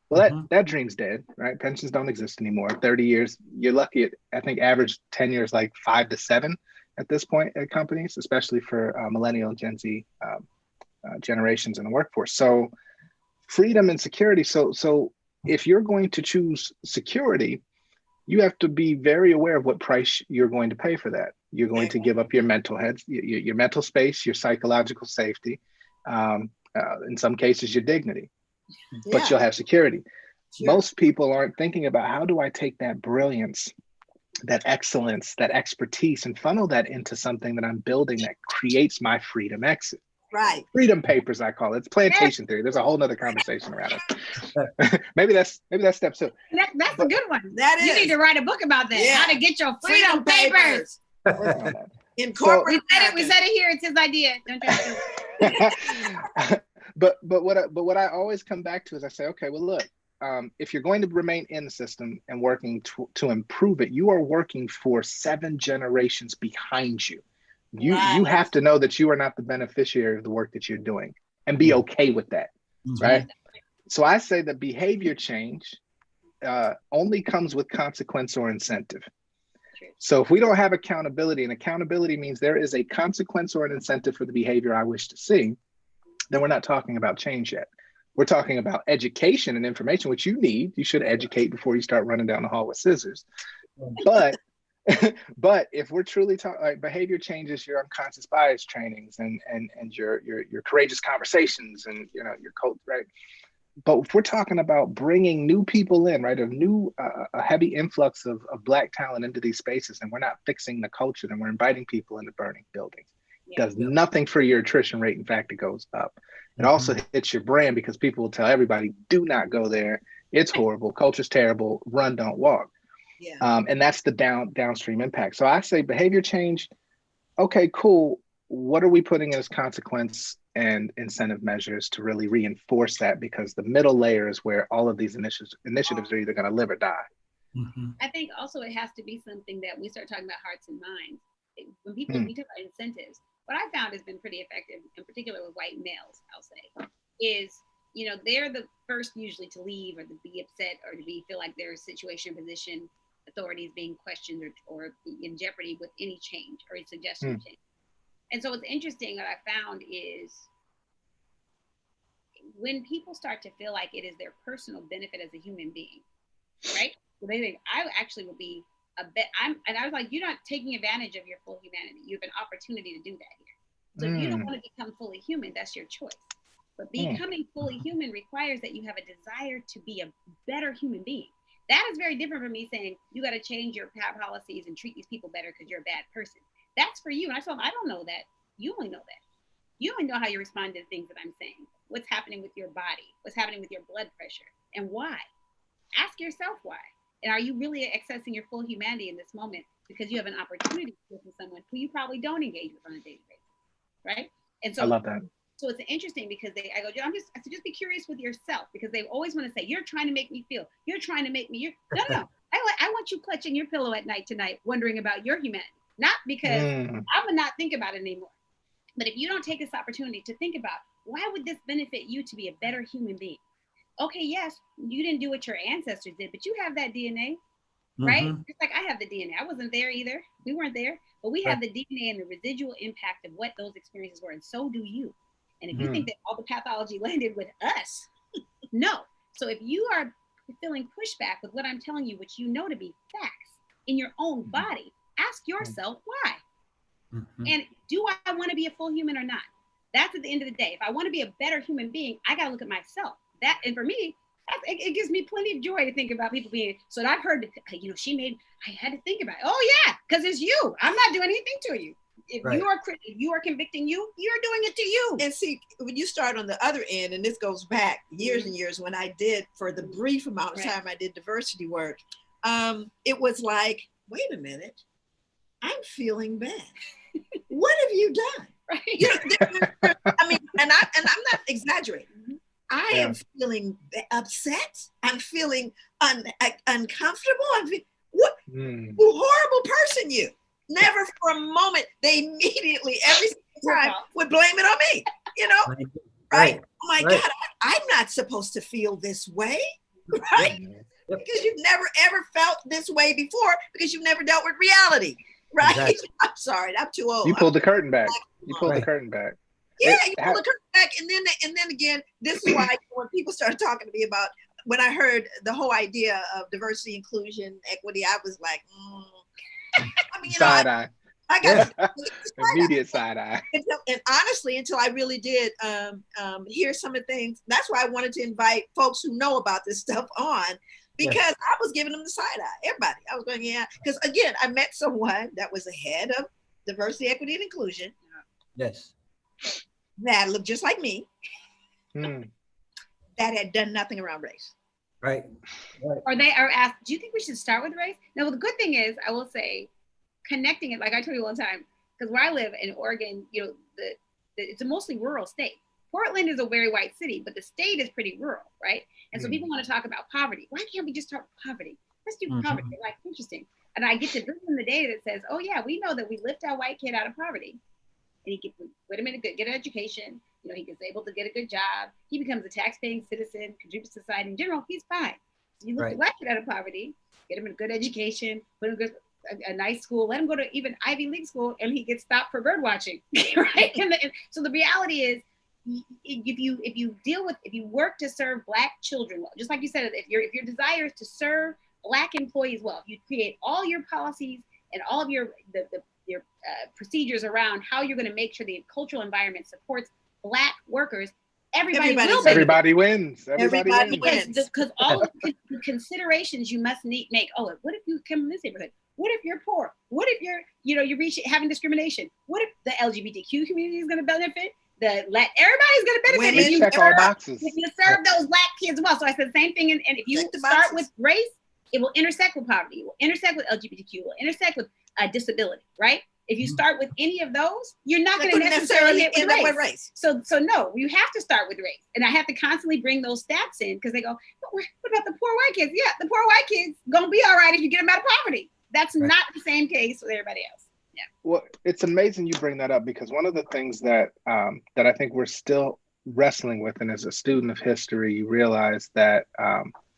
Well, that dream's dead, right? Pensions don't exist anymore. 30 years, you're lucky at, I think, average tenure is like 5 to 7 at this point at companies, especially for millennial, Gen Z generations in the workforce. So freedom and security. So if you're going to choose security, you have to be very aware of what price you're going to pay for that. You're going to give up your mental health, your mental space, your psychological safety, in some cases, your dignity, but you'll have security. Most people aren't thinking about, how do I take that brilliance, that excellence, that expertise, and funnel that into something that I'm building that creates my freedom exit. Right. Freedom papers, I call it. It's plantation theory. There's a whole nother conversation around it. maybe that's step 2. That's a good one. That is. You need to write a book about that. How to get your freedom papers. In corporate. We said it here. It's his idea. Don't you? But what I always come back to is I say, okay, well, look, if you're going to remain in the system and working to improve it, you are working for 7 generations behind you. You have to know that you are not the beneficiary of the work that you're doing, and be okay with that, right? So I say that behavior change only comes with consequence or incentive. So if we don't have accountability, and accountability means there is a consequence or an incentive for the behavior I wish to see, then we're not talking about change yet. We're talking about education and information, which you need. You should educate before you start running down the hall with scissors. But if we're truly talking, like, behavior changes, your unconscious bias trainings and your courageous conversations and your code, right? But if we're talking about bringing new people in, right, a heavy influx of Black talent into these spaces, and we're not fixing the culture, then we're inviting people into burning buildings. It does nothing for your attrition rate. In fact, it goes up. It also hits your brand because people will tell everybody, do not go there. It's horrible. Culture's terrible. Run, don't walk. And that's the downstream impact. So I say behavior change. Okay, cool. What are we putting as consequence and incentive measures to really reinforce that? Because the middle layer is where all of these initiatives are either going to live or die. I think also it has to be something that we start talking about hearts and minds. When people we talk about incentives, what I found has been pretty effective, in particular with white males, I'll say, is, you know, they're the first usually to leave or to be upset or to feel like their situation, position, authority is being questioned or in jeopardy with any change or a suggestion of change. And so what's interesting that I found is when people start to feel like it is their personal benefit as a human being, right? So they think, I actually will be and I was like, you're not taking advantage of your full humanity. You have an opportunity to do that here. So if you don't want to become fully human, that's your choice. But becoming fully human requires that you have a desire to be a better human being. That is very different from me saying, you got to change your policies and treat these people better because you're a bad person. That's for you. And I told them, I don't know that. You only know that. You only know how you respond to the things that I'm saying. What's happening with your body? What's happening with your blood pressure? And why? Ask yourself why. And are you really accessing your full humanity in this moment because you have an opportunity to listen to someone who you probably don't engage with on a daily basis, right? And so I love that. So it's interesting because I said, just be curious with yourself, because they always want to say, you're trying to make me feel, you're trying to make me, no. I want you clutching your pillow at night tonight, wondering about your humanity, not because I would not think about it anymore. But if you don't take this opportunity to think about, why would this benefit you to be a better human being? Okay, yes, you didn't do what your ancestors did, but you have that DNA, right? Just like I have the DNA. I wasn't there either. We weren't there, but we have the DNA and the residual impact of what those experiences were, and so do you. And if you think that all the pathology landed with us, no. So if you are feeling pushback with what I'm telling you, which you know to be facts in your own body, ask yourself why. And do I want to be a full human or not? That's at the end of the day. If I want to be a better human being, I got to look at myself. And for me, it gives me plenty of joy to think about people being, so I've heard, you know, I had to think about it. Oh yeah, because it's you. I'm not doing anything to you. If you are convicting you, you're doing it to you. And see, when you start on the other end, and this goes back years and years, when I did, for the brief amount of time I did diversity work, it was like, wait a minute, I'm feeling bad. What have you done? Right. You know, I mean, and I'm not exaggerating. I am feeling upset. I'm feeling uncomfortable. What horrible person you. Never for a moment, they immediately, every single time, would blame it on me, you know? Right? Oh my God, I'm not supposed to feel this way, right? Because you've never ever felt this way before, because you've never dealt with reality, right? Exactly. I'm sorry, I'm too old. You pulled the curtain back. You pulled the curtain back. Yeah, you pulled the curtain back. And then again, this is why when people started talking to me about, when I heard the whole idea of diversity, inclusion, equity, I was like, I mean, you know, I got immediate side eye. And honestly, until I really did hear some of the things, that's why I wanted to invite folks who know about this stuff on, because I was giving them the side eye. Everybody, I was going, because again, I met someone that was the head of diversity, equity, and inclusion. Yes. That looked just like me. That had done nothing around race. Right. Or they are asked, do you think we should start with race? Now, the good thing is, I will say, connecting it, like I told you all the time, because where I live in Oregon, you know, it's a mostly rural state. Portland is a very white city, but the state is pretty rural, right? And so people want to talk about poverty. Why can't we just talk poverty? Let's do poverty. They're like, interesting. And I get to bring them the data that says, oh yeah, we know that we lift our white kid out of poverty, and he gets, get an education. You know, he gets able to get a good job. He becomes a tax-paying citizen, contributes to society in general. He's fine. So you lift the black kid out of poverty, get him a good education, put him in a nice school, let him go to even Ivy League school, and he gets stopped for bird watching, right? So the reality is, if you work to serve black children well, just like you said, if your desire is to serve black employees well, you create all your policies and all of your procedures around how you're going to make sure the cultural environment supports black workers. Everybody wins. Because all of the considerations you must make. Oh, what if you come from this neighborhood? What if you're poor? What if you're, you reach having discrimination? What if the LGBTQ community is going to benefit? Everybody's going to benefit if you check all boxes. If you serve those Black kids well. So I said the same thing. And if you start with race, it will intersect with poverty. It will intersect with LGBTQ. It will intersect with disability, right? If you start with any of those, you're not going to necessarily hit with race. So no, you have to start with race. And I have to constantly bring those stats in because they go, but what about the poor white kids? Yeah, the poor white kids going to be all right if you get them out of poverty. That's not the same case with everybody else. Yeah. Well, it's amazing you bring that up because one of the things that that I think we're still wrestling with, and as a student of history, you realize that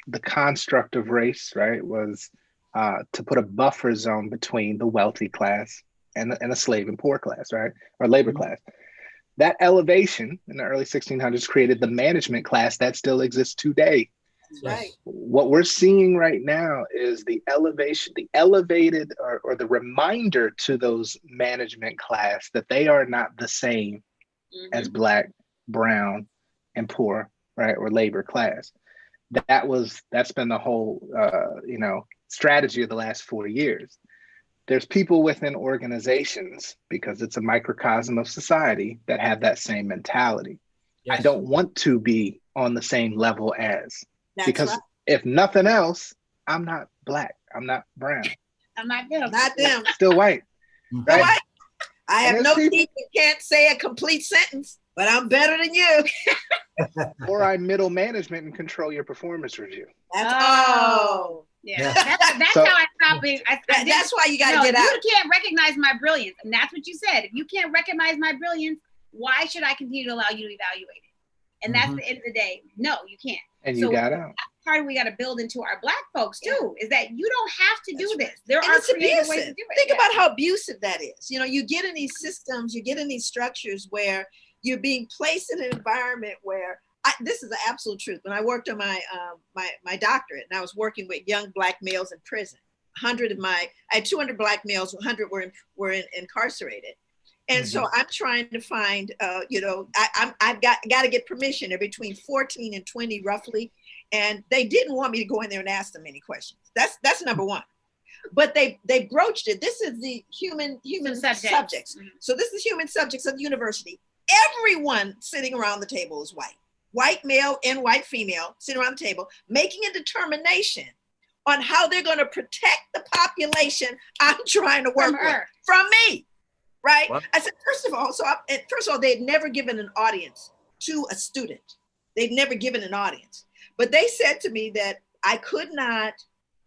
the construct of race, right, was to put a buffer zone between the wealthy class and the slave and poor class, right, or labor class. That elevation in the early 1600s created the management class that still exists today. Right. What we're seeing right now is the elevation, the elevated or the reminder to those management class that they are not the same as Black, brown, and poor, right, or labor class. That's been the whole strategy of the last 4 years. There's people within organizations, because it's a microcosm of society, that have that same mentality. Yes. I don't want to be on the same level as. Because if nothing else, I'm not Black. I'm not brown. I'm not them. Not them. Still white. Right? White. I have no teeth and can't say a complete sentence, but I'm better than you. Or I'm middle management and control your performance review. That's yeah. That's how I probably. That's why you got to get out. You can't recognize my brilliance, and that's what you said. If you can't recognize my brilliance, why should I continue to allow you to evaluate it? And that's the end of the day. No, you can't. And you got out. That's part we got to build into our Black folks too, is that you don't have to do this. There are creative ways to do it. Think about how abusive that is. You get in these systems, you get in these structures where you're being placed in an environment where this is the absolute truth. When I worked on my doctorate, and I was working with young Black males in prison, I had 200 Black males, 100 were incarcerated. And so I'm trying to find, I've got to get permission. They're between 14 and 20 roughly. And they didn't want me to go in there and ask them any questions. That's number one. But they broached it. This is the human subjects. So this is human subjects of the university. Everyone sitting around the table is white male and white female sitting around the table, making a determination on how they're going to protect the population I'm trying to work with from me. Right? What? I said, first of all, they had never given an audience to a student. They'd never given an audience. But they said to me that I could not,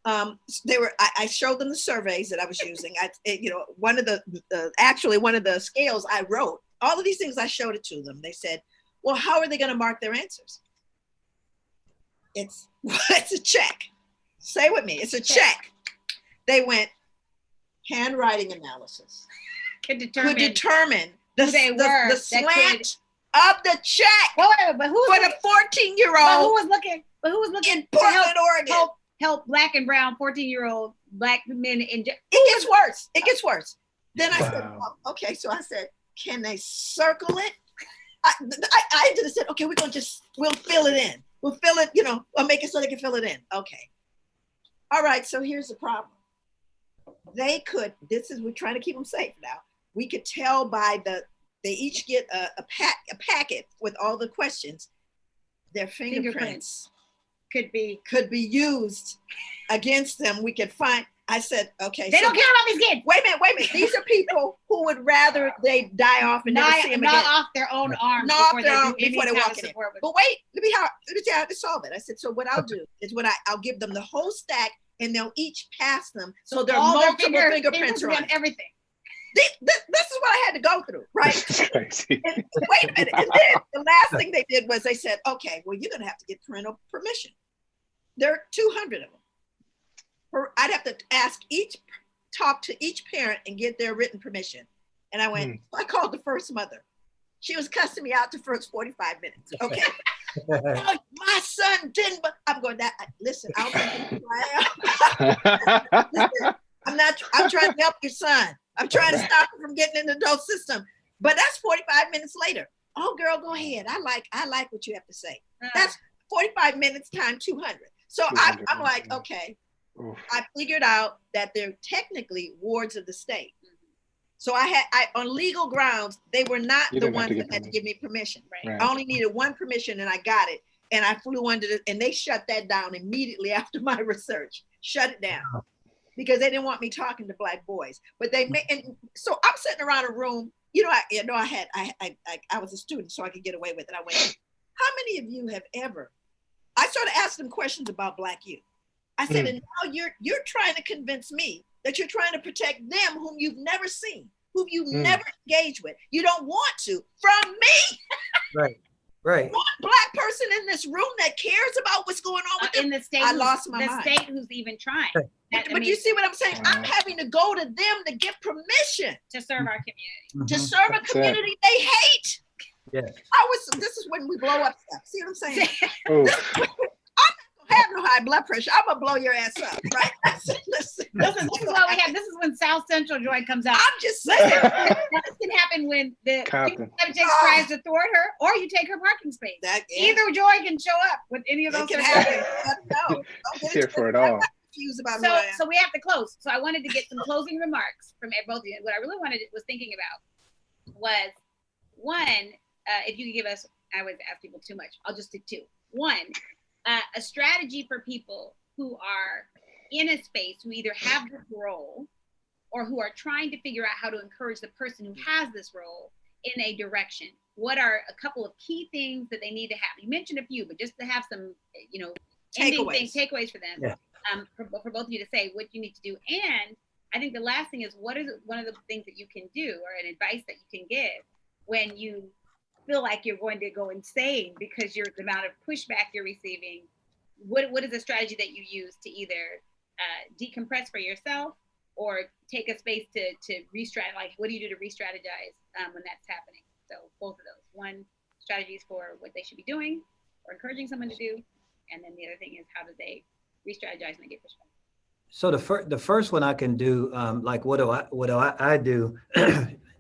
I showed them the surveys that I was using. One of the scales I wrote, all of these things, I showed it to them. They said, well, how are they going to mark their answers? It's a check. Say with me, it's a check. They went handwriting analysis. Could determine the slant of the check. Wait, but who for the 14-year-old? Who was looking in Portland, Oregon? Help Black and brown 14-year-old Black men in. It gets worse. Then I said, okay. So I said, can they circle it? I just said, okay, we'll fill it in. We'll fill it. I'll make it so they can fill it in. Okay. All right. So here's the problem. We're trying to keep them safe now. We could tell by they each get a packet with all the questions. Their fingerprints could be used against them. We could find. I said, okay. They don't care about these kids. Wait a minute. These are people who would rather they die off and never see them again. Off their own arms before they walk in. But wait, let me tell you how to solve it. I said, so what I'll do is I'll give them the whole stack and they'll each pass them. So there are multiple fingerprints on everything. This is what I had to go through, right? Crazy. And wait a minute. And then the last thing they did was they said, okay, well, you're going to have to get parental permission. There are 200 of them. I'd have to talk to each parent and get their written permission. And I went, I called the first mother. She was cussing me out the first 45 minutes. Okay. My son didn't, but I'm going, listen, I don't think I am. Listen, I'm trying to help your son. I'm trying to stop him from getting in the adult system. But that's 45 minutes later. Oh, girl, go ahead. I like what you have to say. That's 45 minutes times 200. So I'm like, okay. Oof. I figured out that they're technically wards of the state. So I on legal grounds, they were not the ones that had to give me permission. Right. I only needed one permission and I got it. And I flew under it, and they shut that down immediately after my research. Shut it down because they didn't want me talking to Black boys. But they made, and so I'm sitting around a room. I was a student, so I could get away with it. I went, how many of you have ever? I started asking them questions about Black youth. I said, and now you're trying to convince me that you're trying to protect them whom you've never seen, whom you've never engaged with. You don't want to from me. Right. One Black person in this room that cares about what's going on with them. In the state, I lost my mind. The state who's even trying. But you see what I'm saying? I'm having to go to them to get permission to serve our community. To serve a community they hate. Yes. This is when we blow up stuff. See what I'm saying? I'm not gonna have no high blood pressure. I'm gonna blow your ass up, right? Listen, this is what we have. This is when South Central Joy comes out. I'm just saying. This can happen when the take strides to thwart her, or you take her parking space. Either Joy can show up with any of those. It can happen. No, she's here for it all. So we have to close. So I wanted to get some closing remarks from both of you. What I really was thinking about was one, if you could give us, I always ask people too much. I'll just stick two. One, a strategy for people who are in a space who either have this role or who are trying to figure out how to encourage the person who has this role in a direction. What are a couple of key things that they need to have? You mentioned a few, but just to have some, takeaways for them. Yeah. For both of you to say what you need to do. And I think the last thing is, what is one of the things that you can do or an advice that you can give when you feel like you're going to go insane because the amount of pushback you're receiving? What is a strategy that you use to either decompress for yourself or take a space to re-strategize? Like, what do you do to re-strategize when that's happening? So both of those. One, strategies for what they should be doing or encouraging someone to do. And then the other thing is, how do they re-strategize when they get pushback? So the first one I can do, like what do I do?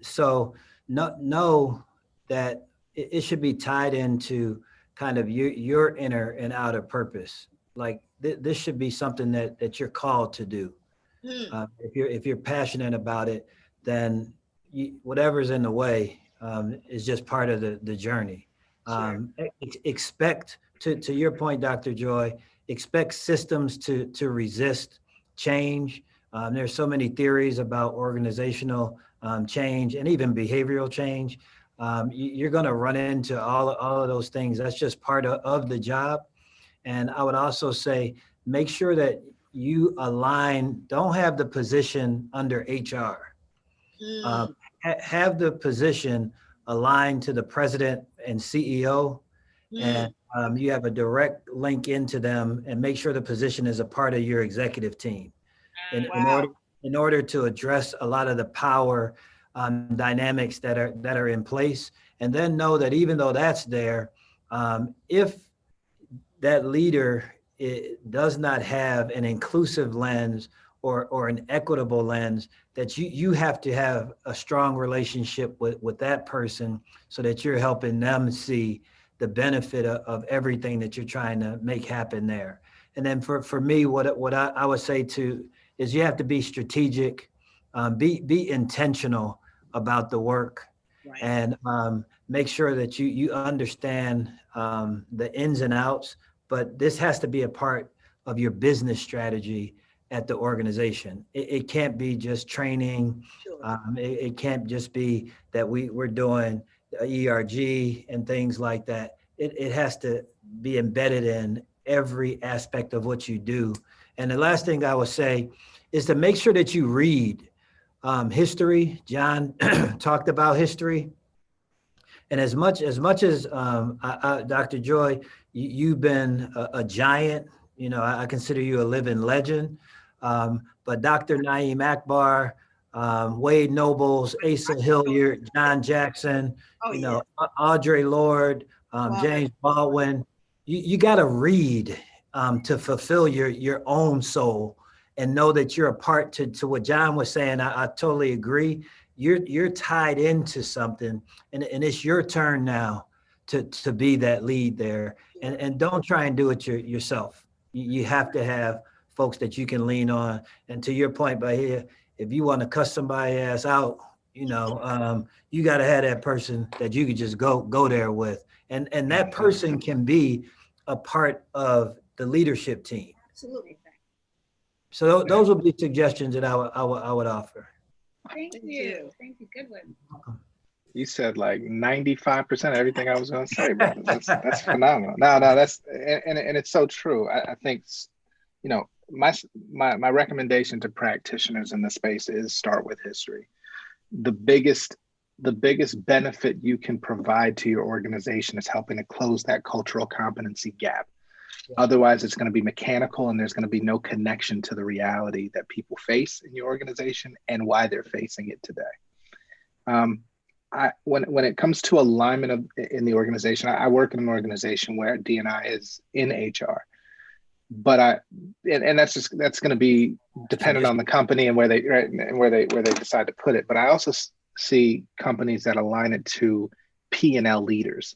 So know that it should be tied into kind of your inner and outer purpose. Like this should be something that you're called to do. If you're passionate about it, then whatever's in the way is just part of the journey. Sure. Expect, to your point, Dr. Joy, expect systems to resist change. There's so many theories about organizational change and even behavioral change. You're going to run into all of those things. That's just part of the job. And I would also say, make sure that you align, don't have the position under HR. Have the position aligned to the president and CEO, and you have a direct link into them, and make sure the position is a part of your executive team. In order to address a lot of the power dynamics that are in place, and then know that even though that's there, if that leader does not have an inclusive lens or an equitable lens, that you have to have a strong relationship with that person so that you're helping them see the benefit of everything that you're trying to make happen there. And then for me, what I would say too is you have to be strategic, be intentional about the work, right. And make sure that you understand the ins and outs, but this has to be a part of your business strategy at the organization. It can't be just training. Sure. It can't just be that we're doing ERG and things like that. It has to be embedded in every aspect of what you do. And the last thing I would say is to make sure that you read history. John talked about history. And as much as Dr. Joy, you've been a giant, I consider you a living legend. But Dr. Naeem Akbar, Wade Nobles, Asa Hilliard, John Jackson, Audre Lorde, James Baldwin, you got to read to fulfill your own soul and know that you're a part to what John was saying. I totally agree. you're tied into something, and it's your turn now to be that lead there. And don't try and do it yourself. You have to have folks that you can lean on. And to your point, Bahia, if you want to cuss somebody ass out, you got to have that person that you could just go there with. And that person can be a part of the leadership team. Absolutely. So those would be suggestions that I would offer. Thank you. Thank you. Good one. You said like 95% of everything I was going to say, brother. That's phenomenal. No, that's and it's so true. I think, my recommendation to practitioners in the space is start with history. The biggest benefit you can provide to your organization is helping to close that cultural competency gap. Otherwise, it's going to be mechanical, and there's going to be no connection to the reality that people face in your organization and why they're facing it today. When it comes to alignment in the organization, I work in an organization where D&I is in HR, but that's going to be dependent on the company and where they decide to put it. But I also see companies that align it to P&L leaders.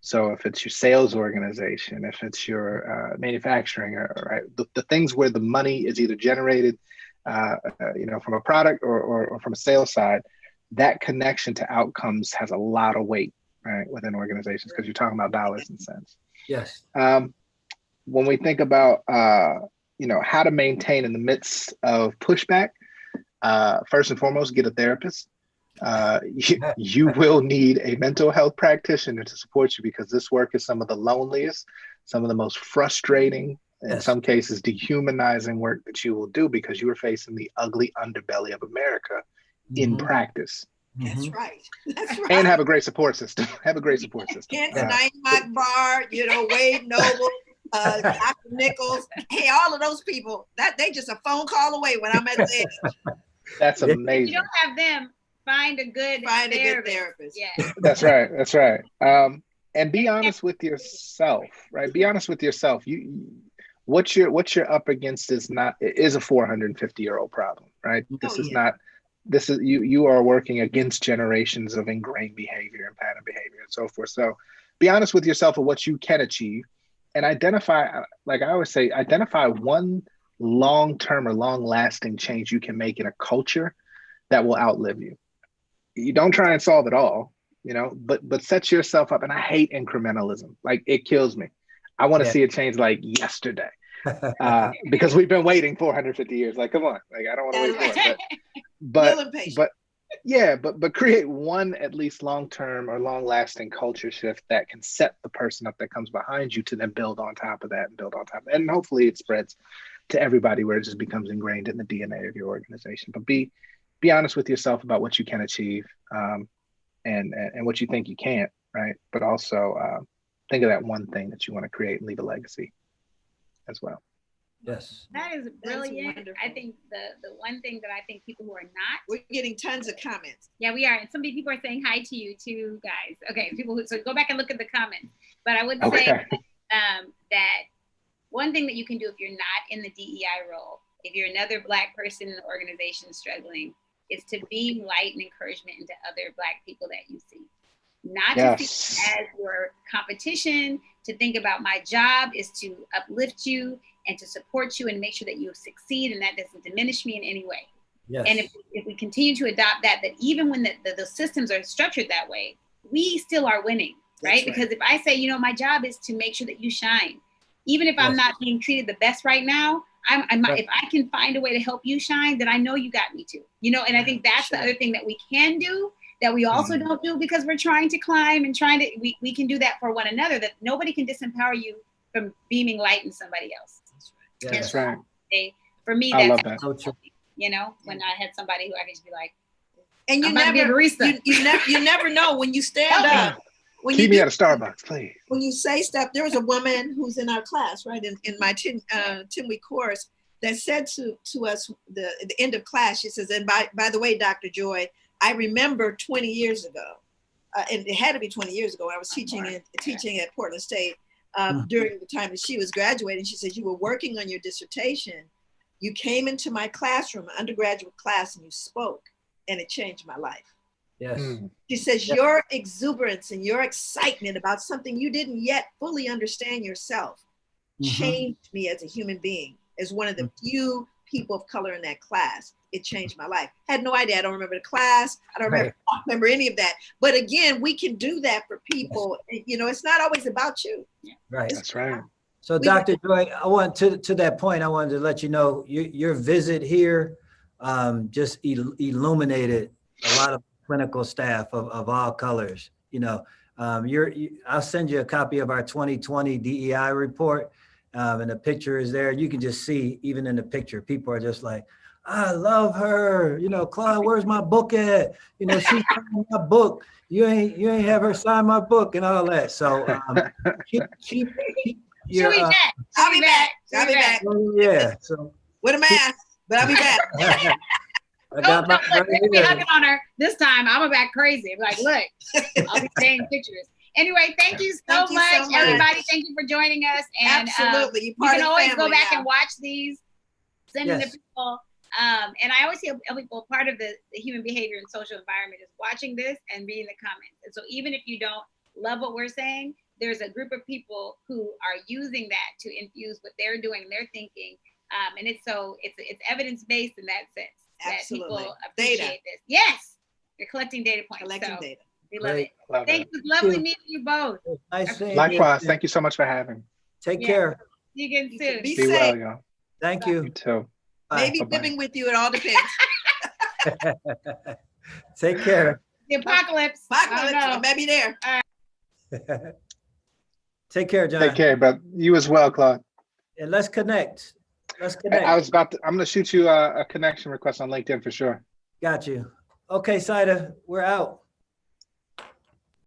So if it's your sales organization, if it's your manufacturing, right, the things where the money is either generated, from a product or from a sales side, that connection to outcomes has a lot of weight, right, within organizations, because you're talking about dollars and cents. Yes. When we think about, how to maintain in the midst of pushback, first and foremost, get a therapist. You will need a mental health practitioner to support you, because this work is some of the loneliest, some of the most frustrating, in some cases dehumanizing work that you will do, because you are facing the ugly underbelly of America in practice. That's right. That's right. And have a great support system. Naeem Akbar, Wade Noble, Dr. Nichols. Hey, all of those people, that they just a phone call away when I'm at the edge. That's amazing. If you don't have them, find a good therapist. Yeah. That's right. And be honest with yourself, right? Be honest with yourself. What you're up against is a 450-year-old problem, right? This is you are working against generations of ingrained behavior and pattern behavior and so forth. So be honest with yourself of what you can achieve, and identify, like I always say, identify one long-term or long-lasting change you can make in a culture that will outlive you. You don't try and solve it all, but set yourself up. And I hate incrementalism. Like, it kills me. I want to see a change like yesterday, because we've been waiting 450 years. Like, come on, like, I don't want to wait for it. But create one at least long-term or long-lasting culture shift that can set the person up that comes behind you to then build on top of that and build on top of that. And hopefully it spreads to everybody where it just becomes ingrained in the DNA of your organization. But be honest with yourself about what you can achieve, and what you think you can't, right? But also think of that one thing that you want to create and leave a legacy as well. Yes. That is brilliant. I think the one thing that I think people who are not. We're getting tons of comments. Yeah, we are. And so many people are saying hi to you too, guys. Okay, so go back and look at the comments. But I would say that one thing that you can do if you're not in the DEI role, if you're another Black person in the organization struggling, is to beam light and encouragement into other Black people that you see. Not to see as your competition, to think about my job is to uplift you and to support you and make sure that you succeed, and that doesn't diminish me in any way. Yes. And if we continue to adopt that even when the systems are structured that way, we still are winning, right? Because if I say, my job is to make sure that you shine, even if I'm not being treated the best right now, if I can find a way to help you shine, then I know you got me too, and I think that's the other thing that we can do that we also don't do, because we're trying to climb and we can do that for one another, that nobody can disempower you from beaming light in somebody else. That's right. For me, I that's love that. When I had somebody who I could just be like, and you never know when you stand up. Keep me at a Starbucks, please. When you say stuff, there was a woman who's in our class, right, in my 10-week course, that said to us the end of class, she says, and by the way, Dr. Joy, I remember 20 years ago, and it had to be 20 years ago, I was teaching at Portland State during the time that she was graduating. She said, you were working on your dissertation. You came into my classroom, undergraduate class, and you spoke. and it changed my life. Yes. She says, your exuberance and your excitement about something you didn't yet fully understand yourself changed me as a human being, as one of the few people of color in that class. It changed my life. Had no idea. I don't remember the class. I don't remember any of that. But again, we can do that for people. You know, it's not always about you. Right. That's right. So Dr. Joy, I want to that point, I wanted to let you know your visit here just illuminated a lot of clinical staff of all colors. You know, I'll send you a copy of our 2020 DEI report, and the picture is there. You can just see, even in the picture, people are just like, I love her. You know, Claude, where's my book at? You know, she's signing my book. You ain't have her sign my book and all that. So keep She'll be back. I'll be back. I'll be back. Yeah. So with a mask, but I'll be back. I got my look, we're gonna be hugging on her this time. I'm back crazy. I'm like, look, I'll be taking pictures. Anyway, thank you so much, everybody. Thank you for joining us. And absolutely, you can always go back and watch these. Send them to people. And I always tell people part of the human behavior and social environment is watching this and reading the comments. And so even if you don't love what we're saying, there's a group of people who are using that to infuse what they're doing, their thinking. And it's evidence-based in that sense. Absolutely. That people appreciate this. Yes, you're collecting data points. Collecting data. We love it. Thank you. Lovely meeting you both. Nice seeing you. Likewise. Thank you so much for having me. Take care. See you again soon. Be safe. well, y'all. Thank you. You too. Maybe living with you, it all depends. Take care. The apocalypse. I may be there. Take care, John. Take care, but you as well, Claude. And let's connect. I'm going to shoot you a connection request on LinkedIn for sure. Got you. Okay, Saida, we're out.